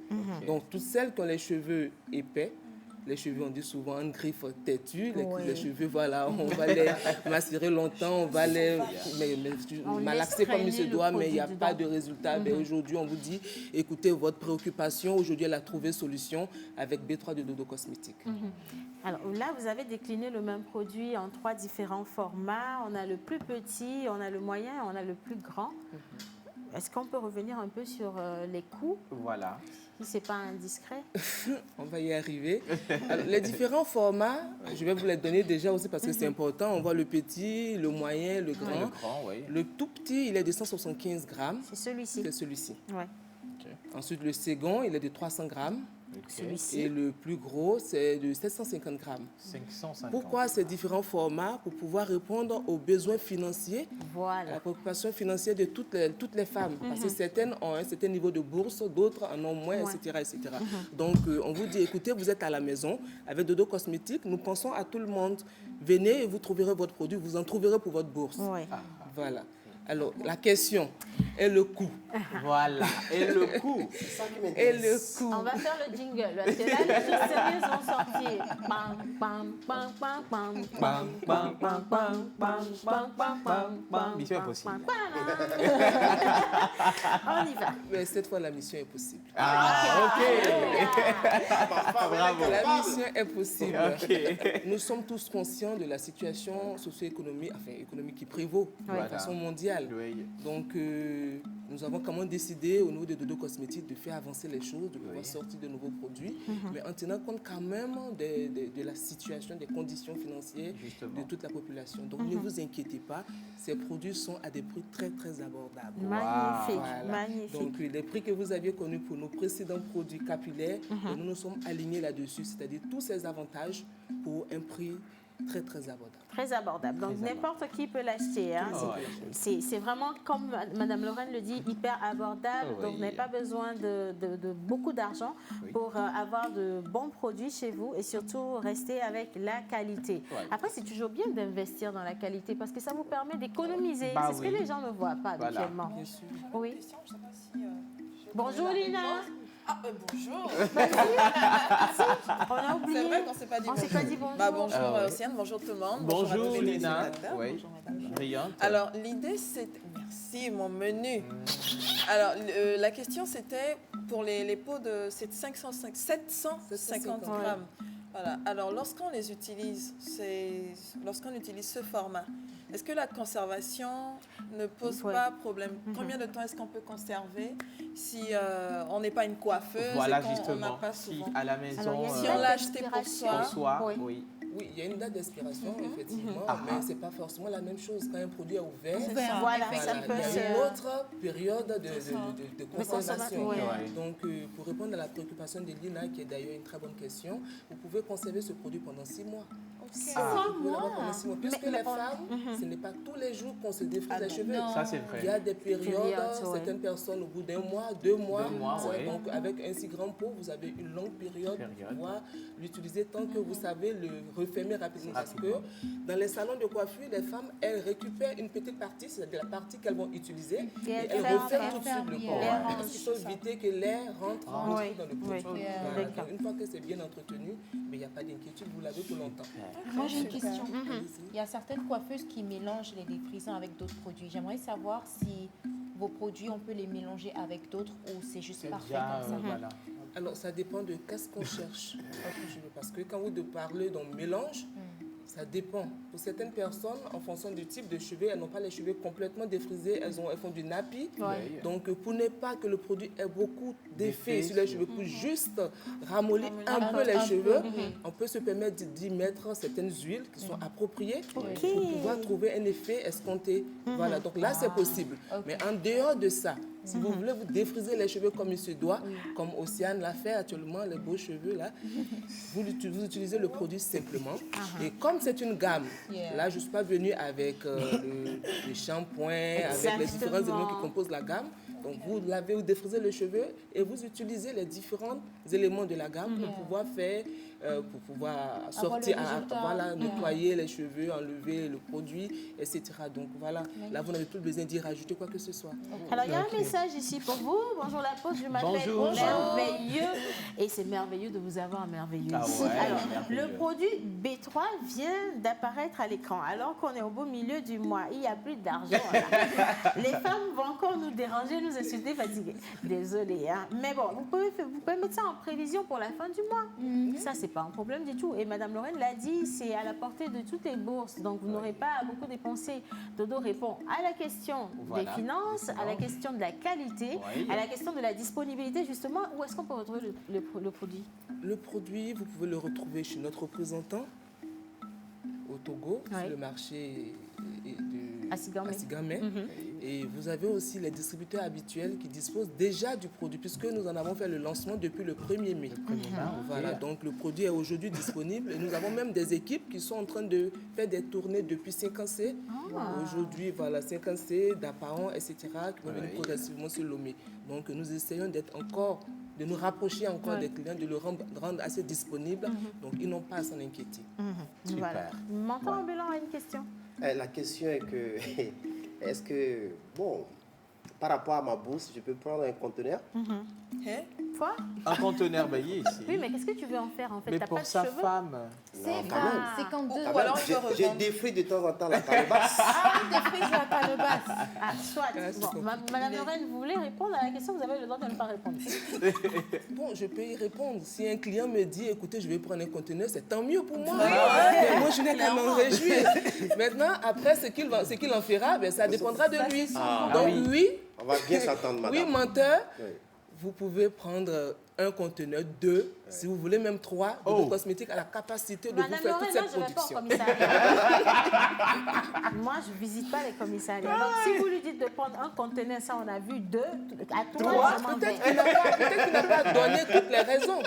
Donc, toutes celles qui ont les cheveux épais, les cheveux, on dit souvent une griffe têtue. Les cheveux, voilà, on va les macérer longtemps, on va les On malaxer comme il se laisse traîner doit, le mais il n'y a produit pas dedans. de résultat. Ben, aujourd'hui, on vous dit, écoutez votre préoccupation. Aujourd'hui, elle a trouvé solution avec B3 de Dodo Cosmétiques. Alors là, vous avez décliné le même produit en 3 différents formats. On a le plus petit, on a le moyen et on a le plus grand. Est-ce qu'on peut revenir un peu sur les coûts, Voilà. si ce n'est pas indiscret? On va y arriver. Alors, les différents formats, je vais vous les donner déjà aussi parce que c'est important. On voit le petit, le moyen, le grand. Le grand, oui. Le tout petit, il est de 175 grammes. C'est celui-ci. C'est celui-ci. Ouais. Ensuite, le second, il est de 300 grammes. Celui-ci. Et le plus gros, c'est de 750 grammes. 550. Pourquoi ces différents formats? Pour pouvoir répondre aux besoins financiers, à Voilà. la préoccupation financière de toutes les femmes. Parce que certaines ont un certain niveau de bourse, d'autres en ont moins, etc. etc. Donc, on vous dit, écoutez, vous êtes à la maison avec Dodo Cosmétiques, nous pensons à tout le monde. Venez et vous trouverez votre produit, vous en trouverez pour votre bourse. Ouais. Voilà. Alors, la question est le coût. Voilà. Et le coût. Et le coût. On va faire le jingle. Parce que là, les choses sérieuses vont sortir. Pam, pam, pam, pam, pam, Pam, pam, pam, pam, pam, pam, pam, pam, pam. Mission impossible. On y va. Mais cette fois, la mission est possible. Ah, Bravo. La mission est possible. Ok. Nous sommes tous conscients de la situation socio-économique, économique qui prévaut de façon mondiale. Oui. Donc, nous avons quand même décidé au niveau de Dodo Cosmétiques de faire avancer les choses, de pouvoir sortir de nouveaux produits, mais en tenant compte quand même de la situation, des conditions financières de toute la population. Donc, ne vous inquiétez pas, ces produits sont à des prix très, très abordables. Magnifique, Voilà. magnifique. Donc, les prix que vous aviez connus pour nos précédents produits capillaires, nous nous sommes alignés là-dessus, c'est-à-dire tous ces avantages pour un prix très, très abordable. Très abordable. Donc, n'importe qui peut l'acheter. Hein. C'est vraiment, comme Mme Lorraine le dit, hyper abordable. Donc, vous n'avez pas besoin de beaucoup d'argent pour avoir de bons produits chez vous et surtout rester avec la qualité. Après, c'est toujours bien d'investir dans la qualité parce que ça vous permet d'économiser. C'est ce que les gens ne voient pas habituellement. Bien sûr. Oui. Je sais pas si, Bonjour, Lina. Bonjour. On a oublié. C'est vrai qu'on ne s'est pas dit On s'est pas dit bonjour. Bonjour Océane, bonjour tout le monde. Bonjour, à tous les Lina. téléspectateurs. Oui. Bonjour madame. Brillante. Alors l'idée c'est... Merci mon menu. Alors la question c'était pour les pots de 750 grammes. Voilà. Alors lorsqu'on les utilise, lorsqu'on utilise ce format, est-ce que la conservation ne pose pas problème? Combien de temps est-ce qu'on peut conserver si on n'est pas une coiffeuse Voilà, et qu'on justement. n'a pas souvent... Si à la maison, si on l'a acheté pour soi, oui. Oui, il y a une date d'expiration, effectivement, mais ce n'est pas forcément la même chose. Quand un produit est ouvert, Voilà, ça peut il y a une autre période de conservation. Ouais. Donc, pour répondre à la préoccupation de Lina, qui est d'ailleurs une très bonne question, vous pouvez conserver ce produit pendant 6 mois. Vous pouvez l'avoir pendant 6 mois. Puisque les femmes, ce n'est pas tous les jours qu'on se défrise les cheveux. Ça, c'est vrai. Il y a des périodes, certaines personnes, au bout d'1 mois, 2 mois, donc avec un si grand pot, vous avez une longue période pour pouvoir l'utiliser tant que vous savez le refermer rapidement. Parce que dans les salons de coiffure, les femmes, elles récupèrent une petite partie, c'est-à-dire la partie qu'elles vont utiliser, et elles referment tout de suite le corps. Parce qu'il faut éviter que l'air rentre dans le produit. Donc, une fois que c'est bien entretenu, mais il n'y a pas d'inquiétude, vous l'avez pour longtemps. Moi, j'ai une question. Il y a certaines coiffeuses qui mélangent les défrisants avec d'autres produits. J'aimerais savoir si vos produits, on peut les mélanger avec d'autres ou c'est juste parfait comme ça. Voilà. Alors, ça dépend de qu'est-ce qu'on cherche. Parce que quand vous parlez d'un mélange, ça dépend. Pour certaines personnes, en fonction du type de cheveux, elles n'ont pas les cheveux complètement défrisés, elles font du nappy. Donc, pour ne pas que le produit ait beaucoup d'effet sur les cheveux, pour juste ramollir un peu les cheveux, on peut se permettre d'y mettre certaines huiles qui sont appropriées pour pouvoir trouver un effet escompté. Voilà, donc là, c'est possible. Mais en dehors de ça, si vous voulez vous défriser les cheveux comme il se doit, comme Océane l'a fait actuellement, les beaux cheveux là, vous utilisez le produit simplement. Et comme c'est une gamme, là je ne suis pas venue avec le shampoing, avec les différents éléments qui composent la gamme. Donc vous lavez ou défrisez les cheveux et vous utilisez les différents éléments de la gamme pour pouvoir faire, pour pouvoir sortir, nettoyer les cheveux, enlever le produit, etc. Donc voilà, là vous n'avez plus besoin d'y rajouter quoi que ce soit. Alors il y a un message ici pour vous. Bonjour la poste, je m'appelle Merveilleux. Et c'est merveilleux de vous avoir merveilleux ici. Alors, le produit B3 vient d'apparaître à l'écran alors qu'on est au beau milieu du mois. Il n'y a plus d'argent. Les femmes vont encore nous déranger, nous insulter, fatiguer. Désolée, hein. Mais bon, vous pouvez mettre ça en prévision pour la fin du mois. Ça, c'est pas un problème du tout. Et Mme Lorraine l'a dit, c'est à la portée de toutes les bourses. Donc, vous n'aurez pas à beaucoup dépenser. Dodo répond à la question des finances, à la question de la qualité, à la question de la disponibilité, justement. Où est-ce qu'on peut retrouver le produit? Le produit, vous pouvez le retrouver chez notre représentant au Togo, sur le marché À Sigamé. Et vous avez aussi les distributeurs habituels qui disposent déjà du produit, puisque nous en avons fait le lancement depuis le 1er mai. Voilà, donc le produit est aujourd'hui disponible. Et nous avons même des équipes qui sont en train de faire des tournées depuis 5C. Aujourd'hui, voilà, 5C, d'Apaon, etc., qui vont venir progressivement sur Lomé. Donc nous essayons de nous rapprocher encore des clients, de le rendre assez disponible. Donc ils n'ont pas à s'en inquiéter. Voilà. Mentor ambulant a une question. La question est que, est-ce que, bon, par rapport à ma bourse, je peux prendre un conteneur? Quoi? Un conteneur baillé ici. Oui, mais qu'est-ce que tu veux en faire en fait? Mais t'as pour pas de sa cheveux? femme. C'est quand deux. Ou alors Je défriche de temps en temps la calebasse. Défriche la calebasse. Soit. Bon, Madame Lorraine, vous voulez répondre à la question? Vous avez le droit de ne pas répondre. Bon, je peux y répondre. Si un client me dit, écoutez, je vais prendre un conteneur, c'est tant mieux pour moi. Mais moi, je n'ai qu'à m'en réjouir. Maintenant, après, ce qu'il en fera, ça dépendra de lui. Donc, oui. On va bien s'entendre, madame. Oui, menteur. Vous pouvez prendre un conteneur, 2, si vous voulez même 3, de cosmétiques à la capacité de vous faire toute cette production. Moi, je ne visite pas les commissariats. Donc, si vous lui dites de prendre un conteneur, ça, on a vu 2, à 3, peut-être qu'il n'a pas donné toutes les raisons.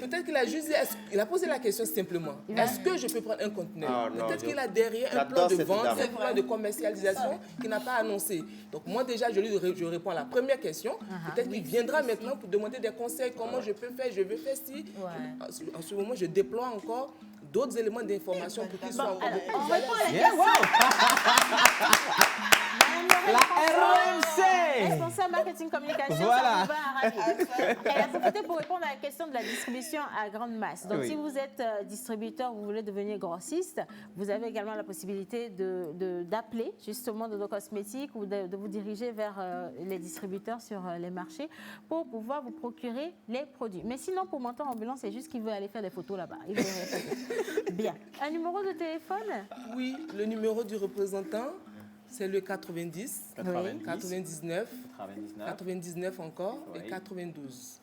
Peut-être qu'il a juste dit, il a posé la question simplement. Est-ce que je peux prendre un conteneur? Peut-être qu'il a derrière un plan de vente, un plan de commercialisation qu'il n'a pas annoncé. Donc, moi, déjà, je réponds à la première question. Peut-être qu'il viendra maintenant pour demander des conseils, comment je peux faire, je veux faire ci. En ce moment, je déploie encore d'autres éléments d'information pour qu'ils soient encore beaucoup plus à La RMC, responsable marketing communication, voilà. Elle a profité pour répondre à la question de la distribution à grande masse. Donc, si vous êtes distributeur, vous voulez devenir grossiste, vous avez également la possibilité d'appeler justement Dodo Cosmétiques ou de vous diriger vers les distributeurs sur les marchés pour pouvoir vous procurer les produits. Mais sinon, pour Mentor ambulant, c'est juste qu'il veut aller faire des photos là-bas. Bien. Un numéro de téléphone? Oui, le numéro du représentant, c'est le 90, 99, 99 encore et 92.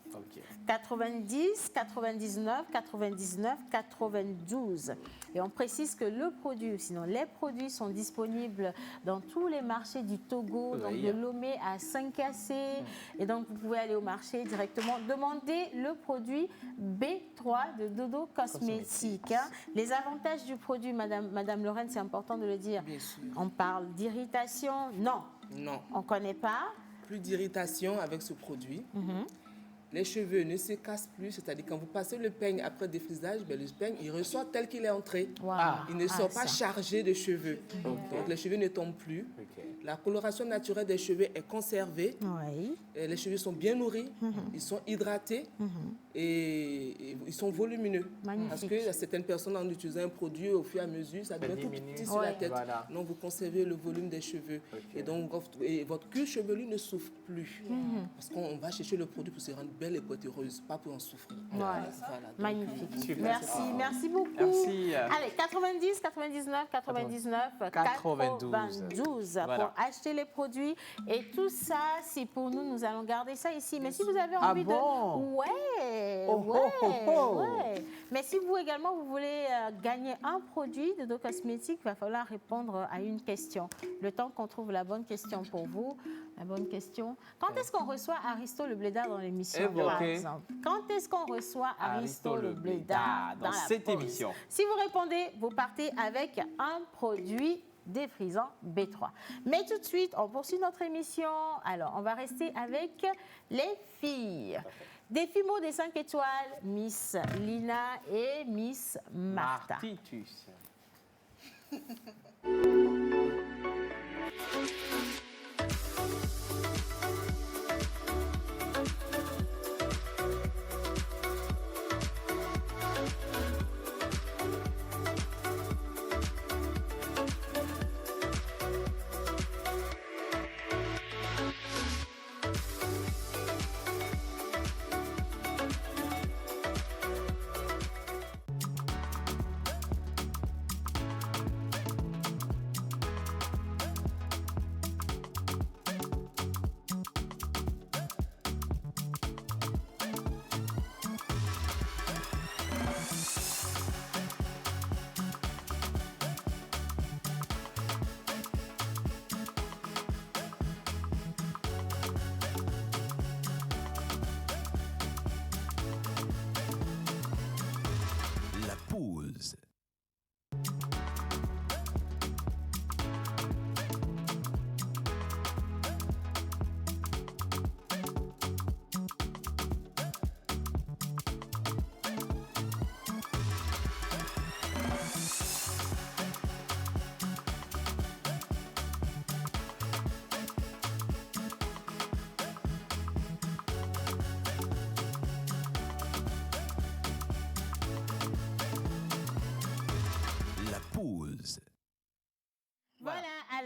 90, 99, 99, 92. Et on précise que le produit, sinon les produits sont disponibles dans tous les marchés du Togo, donc de Lomé à 5AC. Et donc, vous pouvez aller au marché directement, demander le produit B3 de Dodo Cosmétiques. Les avantages du produit, Madame Lorraine, c'est important de le dire. On parle d'irritation? Non. Non. On ne connaît pas. Plus d'irritation avec ce produit. Les cheveux ne se cassent plus, c'est-à-dire quand vous passez le peigne après défrisage, le peigne, il ressort tel qu'il est entré. Il ne sort pas chargé de cheveux. Donc les cheveux ne tombent plus. La coloration naturelle des cheveux est conservée. Et les cheveux sont bien nourris, ils sont hydratés et ils sont volumineux. Parce que certaines personnes, en utilisant un produit, au fur et à mesure, ça devient tout petit sur la tête. Donc vous conservez le volume des cheveux. Et donc votre cuir chevelu ne souffre plus. Parce qu'on va chercher le produit pour se rendre belle et potéreuse, pas pour en souffrir. Magnifique. Merci beaucoup. Merci. Allez, 90, 99, 99, 92 pour acheter les produits. Et tout ça, c'est pour nous. Nous allons garder ça ici. Mais si vous avez envie de... Mais si vous également, vous voulez gagner un produit de Dodo Cosmétiques, il va falloir répondre à une question. Le temps qu'on trouve la bonne question pour vous. La bonne question. Quand est-ce qu'on reçoit Aristo Le Blédard dans l'émission, par exemple? Quand est-ce qu'on reçoit Aristo Le Blédard dans cette émission? Si vous répondez, vous partez avec un produit défrisant B3. Mais tout de suite, on poursuit notre émission. Alors, on va rester avec les filles. Défi mot des 5 étoiles, Miss Lina et Miss Martha. Martitus.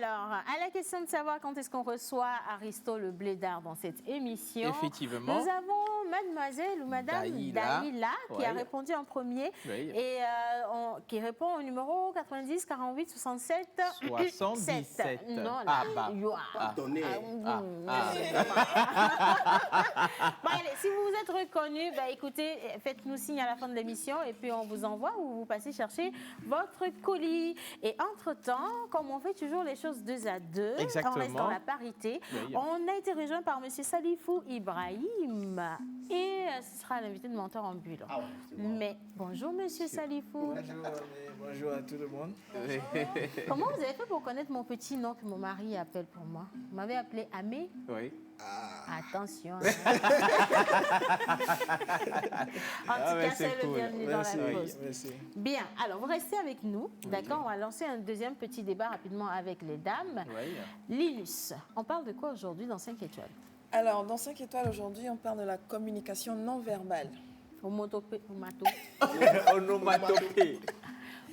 Alors, à la question de savoir quand est-ce qu'on reçoit Aristo le blédard dans cette émission, Effectivement. nous avons mademoiselle ou madame Daïla qui a répondu en premier et qui répond au numéro 90 48 67 77. Non, Donnez. Bon, allez, si vous vous êtes reconnu, écoutez, faites-nous signe à la fin de l'émission et puis on vous envoie ou vous passez chercher votre colis. Et entre-temps, comme on fait toujours les choses 2 à 2, on reste dans la parité. On a été rejoint par M. Salifou Ibrahim et ce sera l'invité de Menteur Ambulant. Mais bonjour M. Salifou. Bonjour à tout le monde. Comment vous avez fait pour connaître mon petit nom que mon mari appelle pour moi? Vous m'avez appelé Amé? Oui. Attention. En tout cas, c'est le bienvenu dans la pause. Merci. Bien, alors vous restez avec nous, d'accord? On va lancer un deuxième petit débat rapidement avec les dames. Linus, on parle de quoi aujourd'hui dans 5 étoiles? Alors, dans 5 étoiles aujourd'hui, on parle de la communication non verbale. Onomatopée.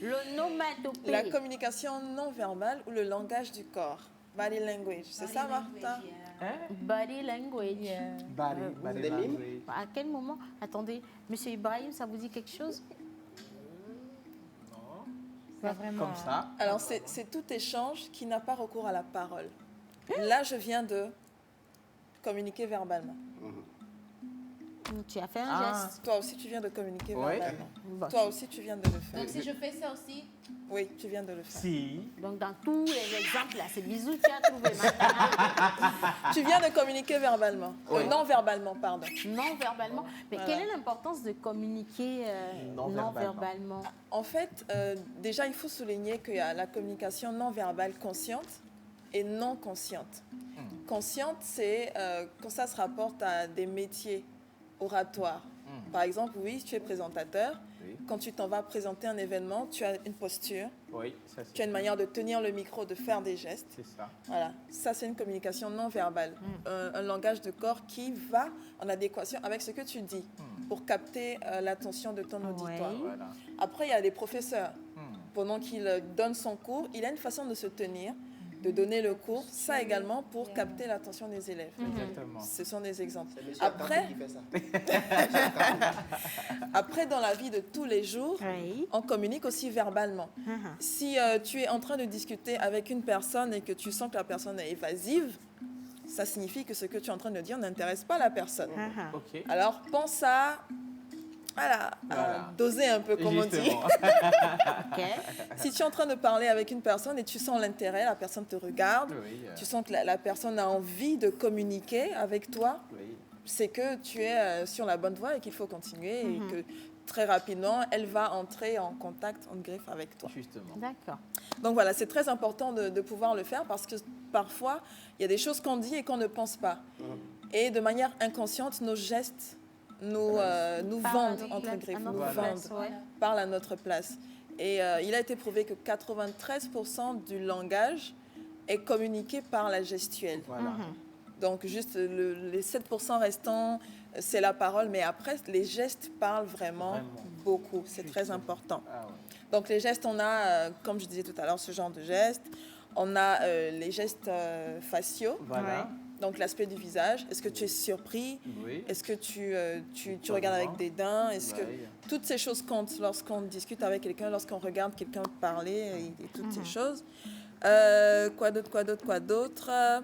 L'onomatopée. La communication non verbale ou le langage du corps. Body language. C'est ça, Martha? Body language. Body language. À quel moment? Attendez, Monsieur Ibrahim, ça vous dit quelque chose? Non. Pas vraiment. Comme ça. Alors, c'est tout échange qui n'a pas recours à la parole. Là, je viens de communiquer verbalement. Tu as fait un geste. Toi aussi, tu viens de communiquer verbalement. Toi aussi, tu viens de le faire. Donc si je fais ça aussi? Oui, tu viens de le faire. Si. Donc dans tous les exemples, là, c'est bisous tu as trouvé maintenant. Tu viens de communiquer verbalement. Non verbalement, pardon. Non verbalement. Mais quelle est l'importance de communiquer non verbalement? En fait, déjà, il faut souligner qu'il y a la communication non verbale consciente et non consciente. Consciente, c'est quand ça se rapporte à des métiers oratoires. Par exemple, oui, tu es présentateur. Quand tu t'en vas présenter un événement, tu as une posture. Oui, ça, tu as une manière de tenir le micro, de faire des gestes. C'est ça. Voilà, ça c'est une communication non verbale, un langage de corps qui va en adéquation avec ce que tu dis pour capter l'attention de ton auditoire. Voilà. Après, il y a des professeurs. Pendant qu'il donne son cours, il a une façon de se tenir, de donner le cours, ça également pour capter l'attention des élèves. Exactement. Ce sont des exemples. Après, après, dans la vie de tous les jours, on communique aussi verbalement. Si tu es en train de discuter avec une personne et que tu sens que la personne est évasive, ça signifie que ce que tu es en train de dire n'intéresse pas la personne. Alors, pense à doser un peu, comme on dit. Si tu es en train de parler avec une personne et tu sens l'intérêt, la personne te regarde, tu sens que la personne a envie de communiquer avec toi, c'est que tu es sur la bonne voie et qu'il faut continuer et que très rapidement, elle va entrer en contact, en greffe avec toi. Justement. D'accord. Donc voilà, c'est très important de pouvoir le faire parce que parfois, il y a des choses qu'on dit et qu'on ne pense pas. Et de manière inconsciente, nos gestes nous vendent, entre griffes, nous vendent, parlent à notre place. Et il a été prouvé que 93% du langage est communiqué par la gestuelle. Voilà. Donc juste les 7% restants, c'est la parole, mais après, les gestes parlent vraiment beaucoup. C'est très important. Donc les gestes, on a, comme je disais tout à l'heure, ce genre de gestes. On a les gestes faciaux. Voilà. Donc l'aspect du visage, est-ce que tu es surpris? Est-ce que tu regardes avec dédain? Est-ce que toutes ces choses comptent lorsqu'on discute avec quelqu'un, lorsqu'on regarde quelqu'un parler et toutes ces choses. Quoi d'autre?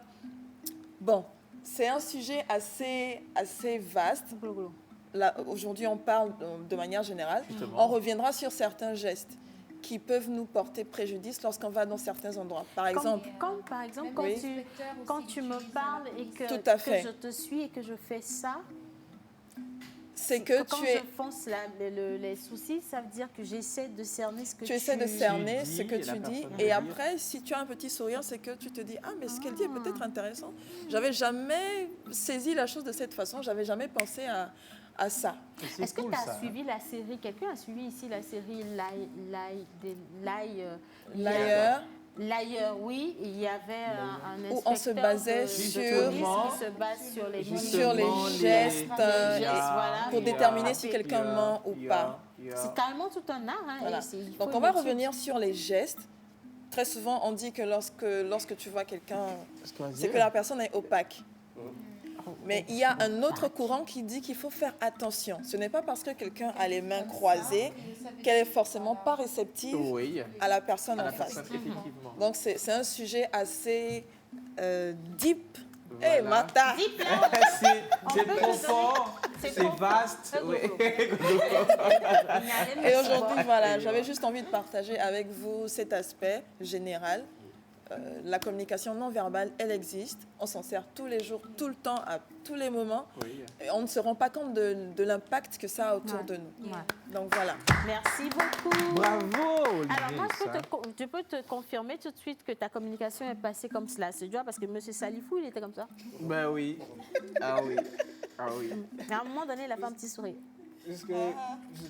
Bon, c'est un sujet assez vaste. Là, aujourd'hui, on parle de manière générale. On reviendra sur certains gestes qui peuvent nous porter préjudice lorsqu'on va dans certains endroits. Par exemple, quand tu me parles et que je te suis et que je fais ça, c'est que quand je fonce les soucis, ça veut dire que j'essaie de cerner ce que tu essaies de cerner ce que tu dis. Et après, si tu as un petit sourire, c'est que tu te dis « Ah, mais ce qu'elle dit est peut-être intéressant. J'avais jamais saisi la chose de cette façon. J'avais jamais pensé à ça. » Est-ce que tu as suivi la série? Quelqu'un a suivi ici la série Liar, oui, il y avait un inspecteur où on se basait qui se base sur les gestes pour déterminer si quelqu'un ment ou pas. C'est carrément tout un art. Hein, voilà. Donc on va revenir sur les gestes Très souvent, on dit que lorsque tu vois quelqu'un, c'est que la personne est opaque. Mais il y a un autre courant qui dit qu'il faut faire attention. Ce n'est pas parce que quelqu'un a les mains croisées qu'elle est forcément pas réceptive à la personne en face. Donc c'est un sujet assez deep. Hey, Martha! C'est profond, c'est vaste. Et aujourd'hui, voilà, j'avais juste envie de partager avec vous cet aspect général. La communication non verbale, elle existe. On s'en sert tous les jours, tout le temps, à tous les moments. Et on ne se rend pas compte de l'impact que ça a autour de nous. Donc voilà. Merci beaucoup. Bravo, Olivier. Alors moi, je peux te confirmer tout de suite que ta communication est passée comme cela. C'est dur parce que M. Salifou, il était comme ça. Ben oui. Ah oui. Ah oui. À un moment donné, il a fait un petit sourire. Puisque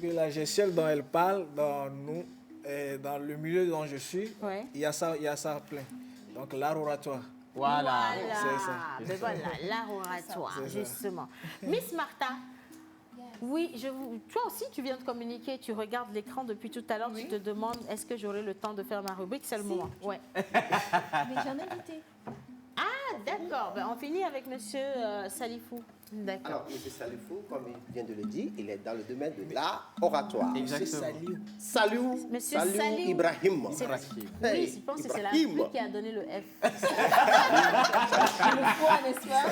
la gestuelle dont elle parle, dans nous, dans le milieu dont je suis, il y a ça plein. Donc l'art oratoire. Voilà. C'est ça. Ben voilà, l'art oratoire, justement. Miss Martha, oui, toi aussi, tu viens de communiquer, tu regardes l'écran depuis tout à l'heure, tu te demandes, est-ce que j'aurai le temps de faire ma rubrique? C'est le moment. Ouais. Mais j'en ai invité. Ah, d'accord. Ben, on finit avec M. Salifou. D'accord. Alors, M. Salifou, comme il vient de le dire, il est dans le domaine de l'art oratoire. Exactement. Salou Ibrahim. Oui, je pense que c'est la pluie qui a donné le F. Le foie, n'est-ce pas?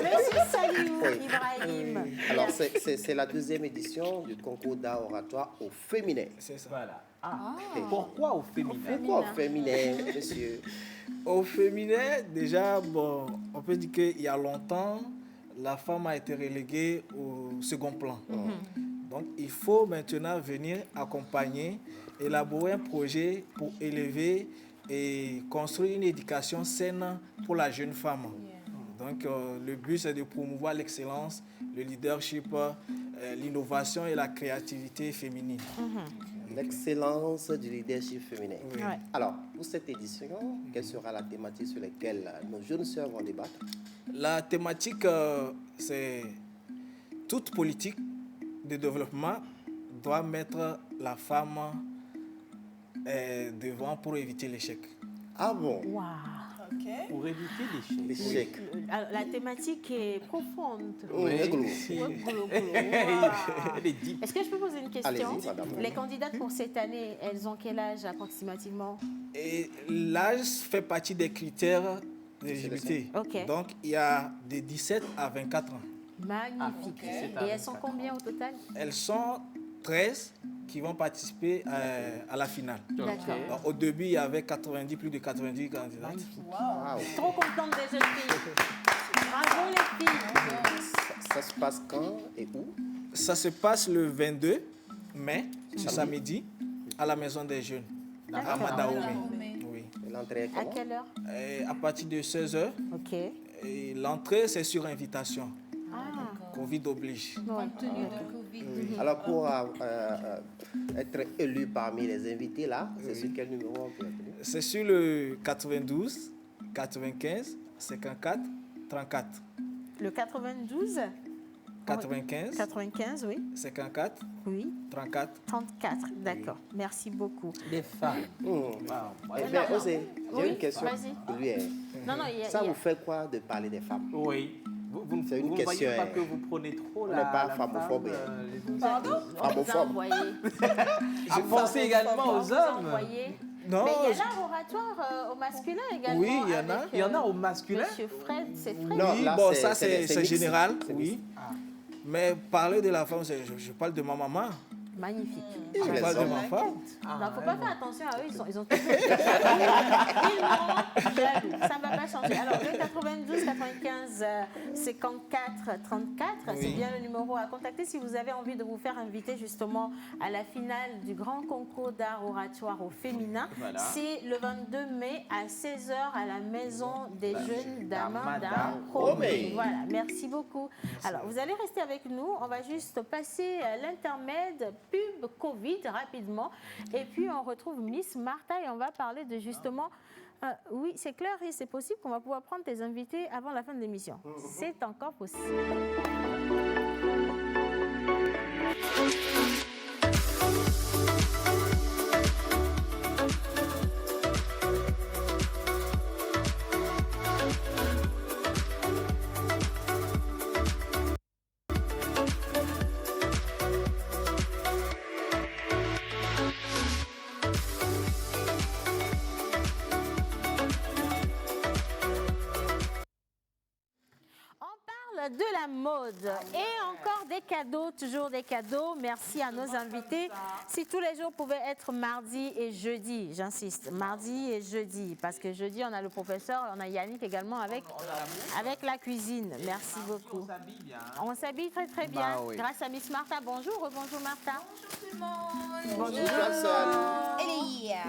Monsieur Salou Ibrahim. Alors, c'est la deuxième édition du concours d'art oratoire au féminin. C'est ça. Voilà. Pourquoi au féminin? Pourquoi au féminin, monsieur? Au féminin, déjà, bon, on peut dire qu'il y a longtemps, la femme a été reléguée au second plan. Donc, il faut maintenant venir accompagner, élaborer un projet pour élever et construire une éducation saine pour la jeune femme. Donc, le but, c'est de promouvoir l'excellence, le leadership, l'innovation et la créativité féminine. L'excellence du leadership féminin. Oui. Alors, pour cette édition, quelle sera la thématique sur laquelle nos jeunes sœurs vont débattre? La thématique, c'est toute politique de développement doit mettre la femme devant pour éviter l'échec. Ah bon? Wow. Pour éviter l'échec. La thématique est profonde. Est-ce que je peux poser une question? Allez-y, madame. Les candidates pour cette année, elles ont quel âge approximativement? Et l'âge fait partie des critères d'éligibilité. Ok. Donc, il y a de 17 à 24 ans. Magnifique. Et elles sont combien au total? Elles sont 13 qui vont participer à la finale. D'accord. Donc, au début, il y avait plus de 90 candidates. Wow. Trop contente des jeunes filles. Bravo les filles. Ça se passe quand et où? Ça se passe le 22 mai, ce samedi, à la Maison des Jeunes, à Madaomé. Oui. L'entrée est À comment? quelle heure? À partir de 16h. Ok. Et l'entrée, c'est sur invitation. Covid oblige. Compte tenu de Covid. Oui. Alors, pour être élu parmi les invités, là, c'est sur quel numéro on peut appeler? C'est sur le 92, 95, 54, 34. Le 92? 95. 95, oui. 54. Oui. 34. 34, d'accord. Merci beaucoup. Les femmes. Eh bien, Osé, j'ai une question. Vas-y. Lui, Non, ça vous fait quoi de parler des femmes? Oui. C'est une vous question. voyez pas que vous prenez trop On la... n'est pas la famophobe. femme, Pardon? Famophobe. Je pensais également aux hommes. Non. Mais il y a l'art oratoire au masculin également. Oui, il y en a. avec, Il y en a au masculin. Monsieur Fred, c'est Fred. Non, Oui, là, bon, c'est- ça c'est c'est mixte. général, C'est oui. mixte. Mais parler de la femme, je parle de ma maman. Magnifique. Je parle de ma femme. Il ne faut pas faire attention à eux, ils ont toujours... jaloux. Ça ne va pas changer. Alors, le 92, 95, 54, 34, c'est bien le numéro à contacter si vous avez envie de vous faire inviter justement à la finale du grand concours d'art oratoire au féminin. Voilà. C'est le 22 mai à 16h à la Maison des Jeunes d'Amanda Dahomey. Voilà, merci beaucoup. Alors, vous allez rester avec nous. On va juste passer l'intermède pub Covid rapidement. Et puis, on retrouve Miss Martha et on va parler de justement... oui, c'est clair et c'est possible qu'on va pouvoir prendre tes invités avant la fin de l'émission. C'est encore possible. Maude. Et encore des cadeaux, toujours des cadeaux. Merci à nos invités. Si tous les jours pouvaient être mardi et jeudi, j'insiste, mardi et jeudi, parce que jeudi, on a le professeur, on a Yannick également avec la cuisine. Merci beaucoup. On s'habille bien. On s'habille très très bien. Bah oui. Grâce à Miss Martha. Bonjour, rebonjour Martha. Bonjour.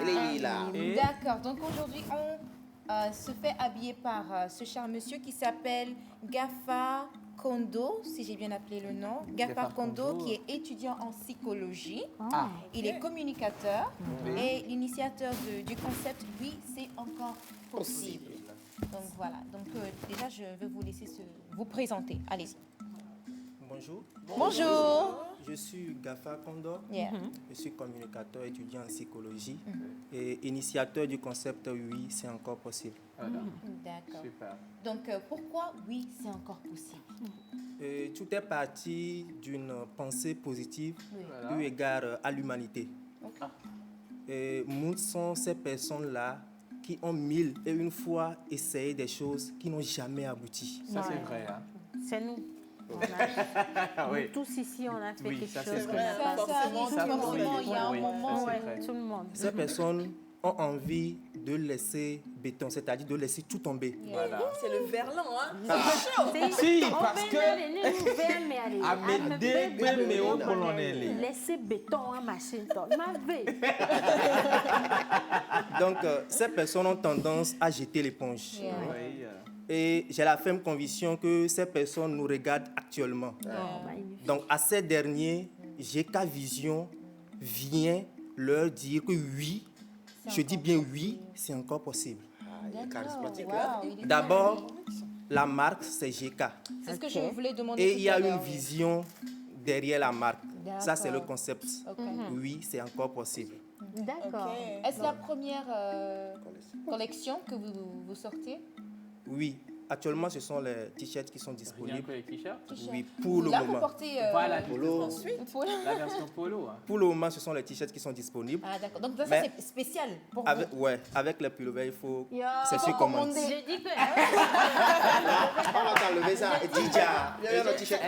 Elle est là. D'accord, donc aujourd'hui, on se fait habiller par ce cher monsieur qui s'appelle Gaffar Kondo, si j'ai bien appelé le nom. Gaffar Kondo, qui est étudiant en psychologie. Ah. Il est communicateur et l'initiateur du concept « Oui, c'est encore possible ». Donc voilà, donc déjà, je vais vous laisser vous présenter. Allez-y. Bonjour. Bonjour. Je suis Gaffar Kondo. Yeah. Je suis communicateur, étudiant en psychologie et initiateur du concept Oui, c'est encore possible. D'accord. Super. Donc pourquoi oui, c'est encore possible? Et tout est parti d'une pensée positive Oui. eu égard à l'humanité. Ok. Et nous sont ces personnes-là qui ont mille et une fois essayé des choses qui n'ont jamais abouti. Ça, c'est vrai. Hein. C'est nous. Oui. Nous tous ici, on a fait Oui, quelque ça, chose. c'est qu'on vrai. n'a pas Ça arrive Ça, forcément, il y a un oui, moment. ça, c'est Ouais, vrai. tout le monde. Ces personnes ont envie de laisser béton, c'est-à-dire de laisser tout tomber. Voilà. C'est le verlan, hein? Si, On parce veut que- aller nous vers, mais allez. Amede Bemeo Colonel. Laissez béton en machine. Ma vie. Donc, ces personnes ont tendance à jeter l'éponge. Yeah. Oui. Et j'ai la ferme conviction que ces personnes nous regardent actuellement. Donc, à ces derniers, GK Vision vient leur dire que oui, je dis bien oui, c'est encore possible. Charismatique, Wow, hein? il est D'abord, la marque, c'est GK. C'est ce que je voulais demander. Et il y a tout à une l'heure, oui. vision derrière la marque. Ça, c'est le D'accord. concept. Ok. Oui, c'est encore possible. D'accord. Est-ce la première collection que vous sortez? Oui, actuellement, ce sont les t-shirts qui sont Rien disponibles. que les t-shirts. Oui, pour le Là, vous moment. portez Voilà, Polo. polo. la version polo. Hein. Pour le moment, ce sont les t-shirts qui sont disponibles. Ah d'accord. Donc ça, Mais- c'est spécial pour Avec, vous. ouais, avec les pullovers, il faut. Yo. C'est sur commande. J'ai dit que. On va t'enlever ça. Et Dija, il y a un t-shirt.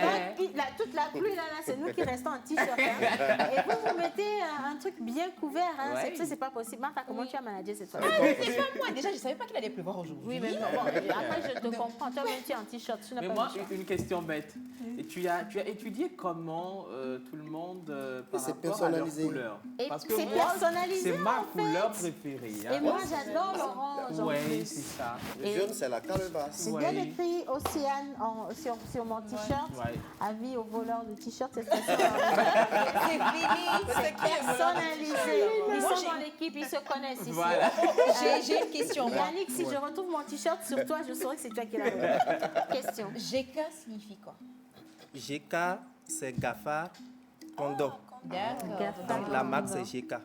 Toute la pluie là, c'est nous qui restons en t-shirt. Hein. Et vous mettez un truc bien couvert. Hein. Ouais. C'est pas possible. Martha, comment tu as managé cette fois? C'est pas moi. Déjà, je savais pas qu'il allait pleuvoir aujourd'hui. Oui, mais bon, après je te comprends. Toi, même tu es en t-shirt. Tu n'as Mais pas moi, de choix. une question bête. Et tu as étudié comment tout le monde par C'est rapport à leur personnalisé. couleur. Et Parce que c'est moi, personnalisé, c'est ma en fait. couleur préférée. Et Hein. moi, j'adore l'orange. en Oui, plus. c'est ça. Le jaune, c'est la calebasse. J'ai bien écrit Océane sur mon t-shirt. Ouais. Avis aux voleurs de t-shirts, c'est personnalisé. Ils sont dans l'équipe, ils se connaissent ici. Voilà. J'ai une question. moi. Yannick, si je retrouve mon t-shirt sur toi, je saurais que c'est toi qui l'as remis. Question. GK signifie quoi? GK, c'est Gaffar Kondo. D'accord. Donc la marque, c'est GK.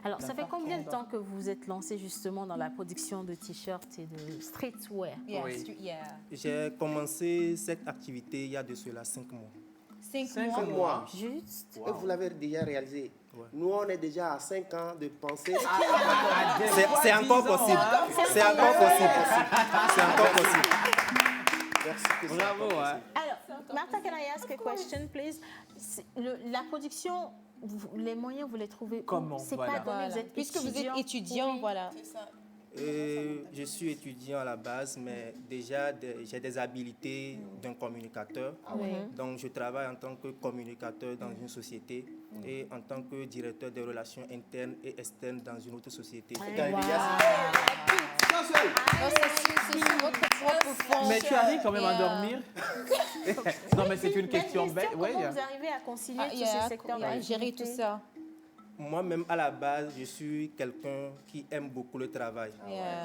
Alors, ça fait combien de temps que vous êtes lancé justement dans la production de t-shirts et de streetwear? Yeah, Oui. yeah. J'ai commencé cette activité il y a de cela 5 mois. 5 Un mois. mois. Juste. Et vous l'avez déjà réalisé. Ouais. Nous, on est déjà à 5 ans de penser. C'est encore possible. C'est encore possible. C'est encore possible. Merci. que c'est Bravo. encore Hein. Alors, Martha, can I ask a question, please? La production, les moyens, vous les trouvez où? Comment? C'est Voilà. pas donné, Voilà. vous êtes Puisque vous êtes étudiant, Oui. voilà. C'est ça. Je suis étudiant à la base, mais déjà j'ai des habilités d'un communicateur. Oui. Donc je travaille en tant que communicateur dans une société et en tant que directeur des relations internes et externes dans une autre société. Non, c'est votre propre fonction. Mais tu arrives quand même à dormir? Non, mais c'est une question bête. Comment Ouais, vous arrivez à concilier tous Il y ces a secteurs gérer tout d'activité? ça. Moi-même, à la base, je suis quelqu'un qui aime beaucoup le travail.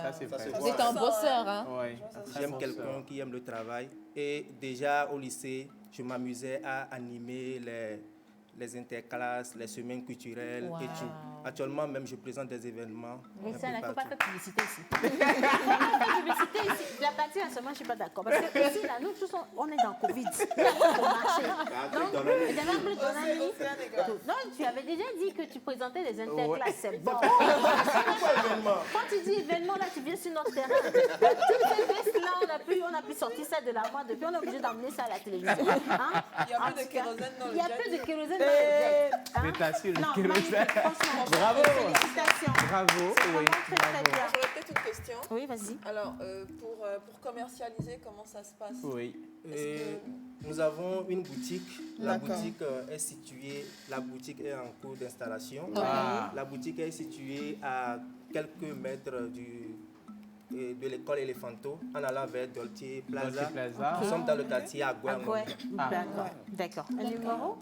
Ça, c'est vrai. Vous êtes un bosseur, hein? Ouais. J'aime quelqu'un qui aime le travail. Et déjà au lycée, je m'amusais à animer les interclasses, les semaines culturelles et tout. Actuellement, même, je présente des événements. Mais un ça, peu il ne faut pas partout. faire publicité ici. Publicité ici. La partie là, seulement, je ne suis pas d'accord. Parce que ici, là, nous tous, on est dans Covid. Au marché. Donc, il y avait un peu de ton ami. Non, tu avais déjà dit que tu présentais des interclasses. C'est bon. Quand tu dis événement, là, tu viens sur notre terrain. Toutes ces vestes là, on n'a plus sorti ça de l'armoire depuis, on est obligé d'emmener ça à la télévision. Hein? Il y a plus de kérosène dans le Il y a jet. plus de kérosène dans le jet. Hein? Mais t'assures, Non, le kérosène. magnifique, franchement. Bravo. Félicitations. Bravo. C'est Oui, vraiment très, très bravo. bien. J'aurais peut-être une question. Oui, vas-y. Alors, pour commercialiser, comment ça se passe? Oui. Nous avons une boutique. La D'accord. boutique est située, la boutique est en cours d'installation. Ah. La boutique est située à quelques mètres de l'école Elephanto, en allant vers Dolce Plaza. Dolce Plaza. Nous sommes dans le quartier Agua. D'accord. Un numéro?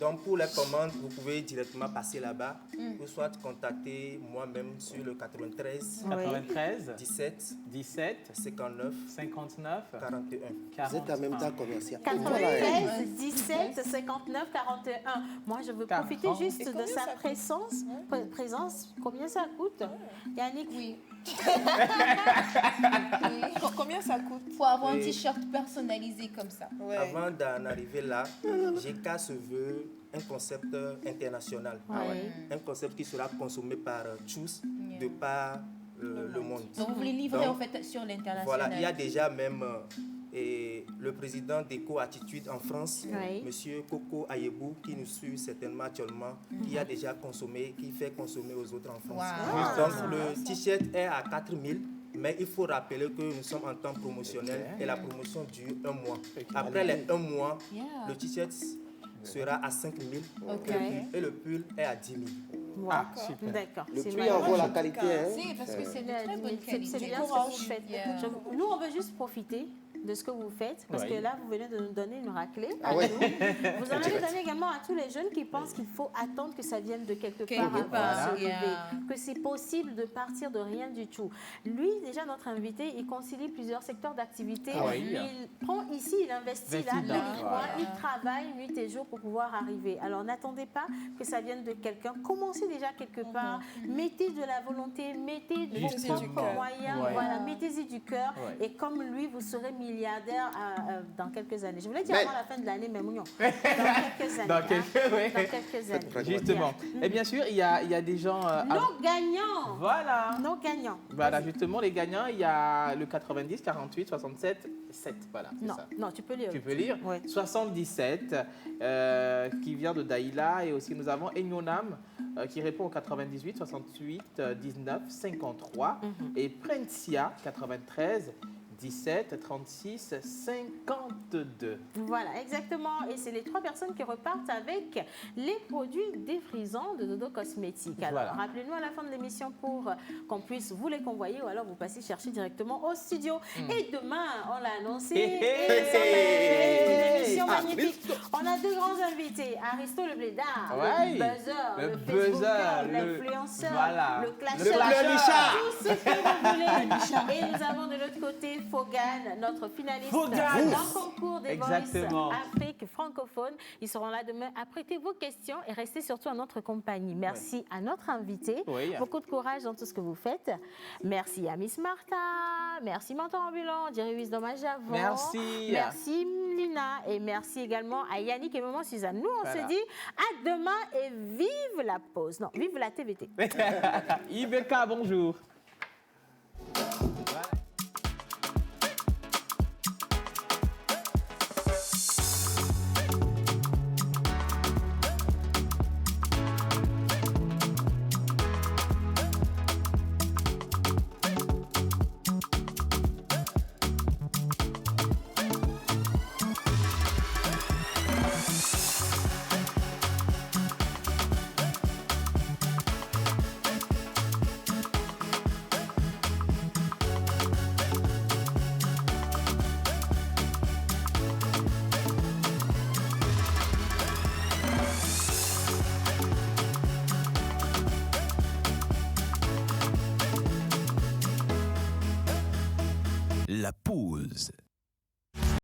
Donc pour les commandes, vous pouvez directement passer là-bas ou soit contacter moi-même sur le 93 17 59 41. Vous êtes en même temps commercial. 93 17 59 41. Moi, je veux profiter juste de sa présence. Combien ça coûte? Yannick? Oui. Combien ça coûte? Pour avoir un t-shirt personnalisé comme ça. Avant d'en arriver là, GK se veut un concept international. Un concept qui sera consommé par tous de par le monde. Donc vous voulez livrer en fait sur l'international. Voilà, il y a déjà même le président d'Eco-Attitude en France, Monsieur Coco Ayebou, qui nous suit certainement actuellement, qui a déjà consommé, qui fait consommer aux autres en France. Donc le t-shirt est à 4 000. Mais il faut rappeler que nous sommes en temps promotionnel et la promotion dure 1 mois. Après les 1 mois, le t-shirt sera à 5 000 et le pull est à 10 000. D'accord. Le prix en vaut la qualité. Si, parce que c'est de très bonne qualité. C'est bien ce que vous faites. Nous, on veut juste profiter de ce que vous faites, parce que là, vous venez de nous donner une raclée. Vous en avez donné également à tous les jeunes qui pensent qu'il faut attendre que ça vienne de quelque part avant de se lever, que c'est possible de partir de rien du tout. Lui, déjà, notre invité, il concilie plusieurs secteurs d'activité. Il prend ici, il investit là, il travaille nuit et jour pour pouvoir arriver. Alors, n'attendez pas que ça vienne de quelqu'un. Commencez déjà quelque part. Mettez de la volonté, mettez de vos propres moyens. Voilà, mettez-y du cœur. Et comme lui, vous serez milliardaire dans quelques années. Je voulais dire avant la fin de l'année, mais non. Dans quelques années. Dans quelques années. Justement. Et bien sûr, il y a des gens... nos gagnants. Voilà. Nos gagnants. Voilà, justement, les gagnants, il y a le 90, 48, 67, 7. Voilà. Non, tu peux lire. Tu peux lire. 77, qui vient de Daïla. Et aussi, nous avons Enyonam, qui répond au 98, 68, 19, 53. Et Prencia, 93, 17, 36, 52. Voilà, exactement. Et c'est les 3 personnes qui repartent avec les produits défrisants de Dodo Cosmétiques. Alors, rappelez-nous à la fin de l'émission pour qu'on puisse vous les convoyer ou alors vous passez chercher directement au studio. Et demain, on l'a annoncé, une émission magnifique. On a 2 grands invités. Aristo le Blédard, le buzzer, l'influenceur, le clasheur, tout ce que vous voulez. Et nous avons de l'autre côté Fogan, notre finaliste dans le concours des Voice Afrique francophone. Ils seront là demain à prêter vos questions et restez surtout en notre compagnie. Merci à notre invité. Beaucoup de courage dans tout ce que vous faites. Merci à Miss Martha. Merci Mentor Ambulant, Jerry Wisdom à Javon. Merci Lina. Et merci également à Yannick et Maman Suzanne. Nous, on se dit à demain et vive la pause. Non, vive la TVT. Ibeka, bonjour. La pause.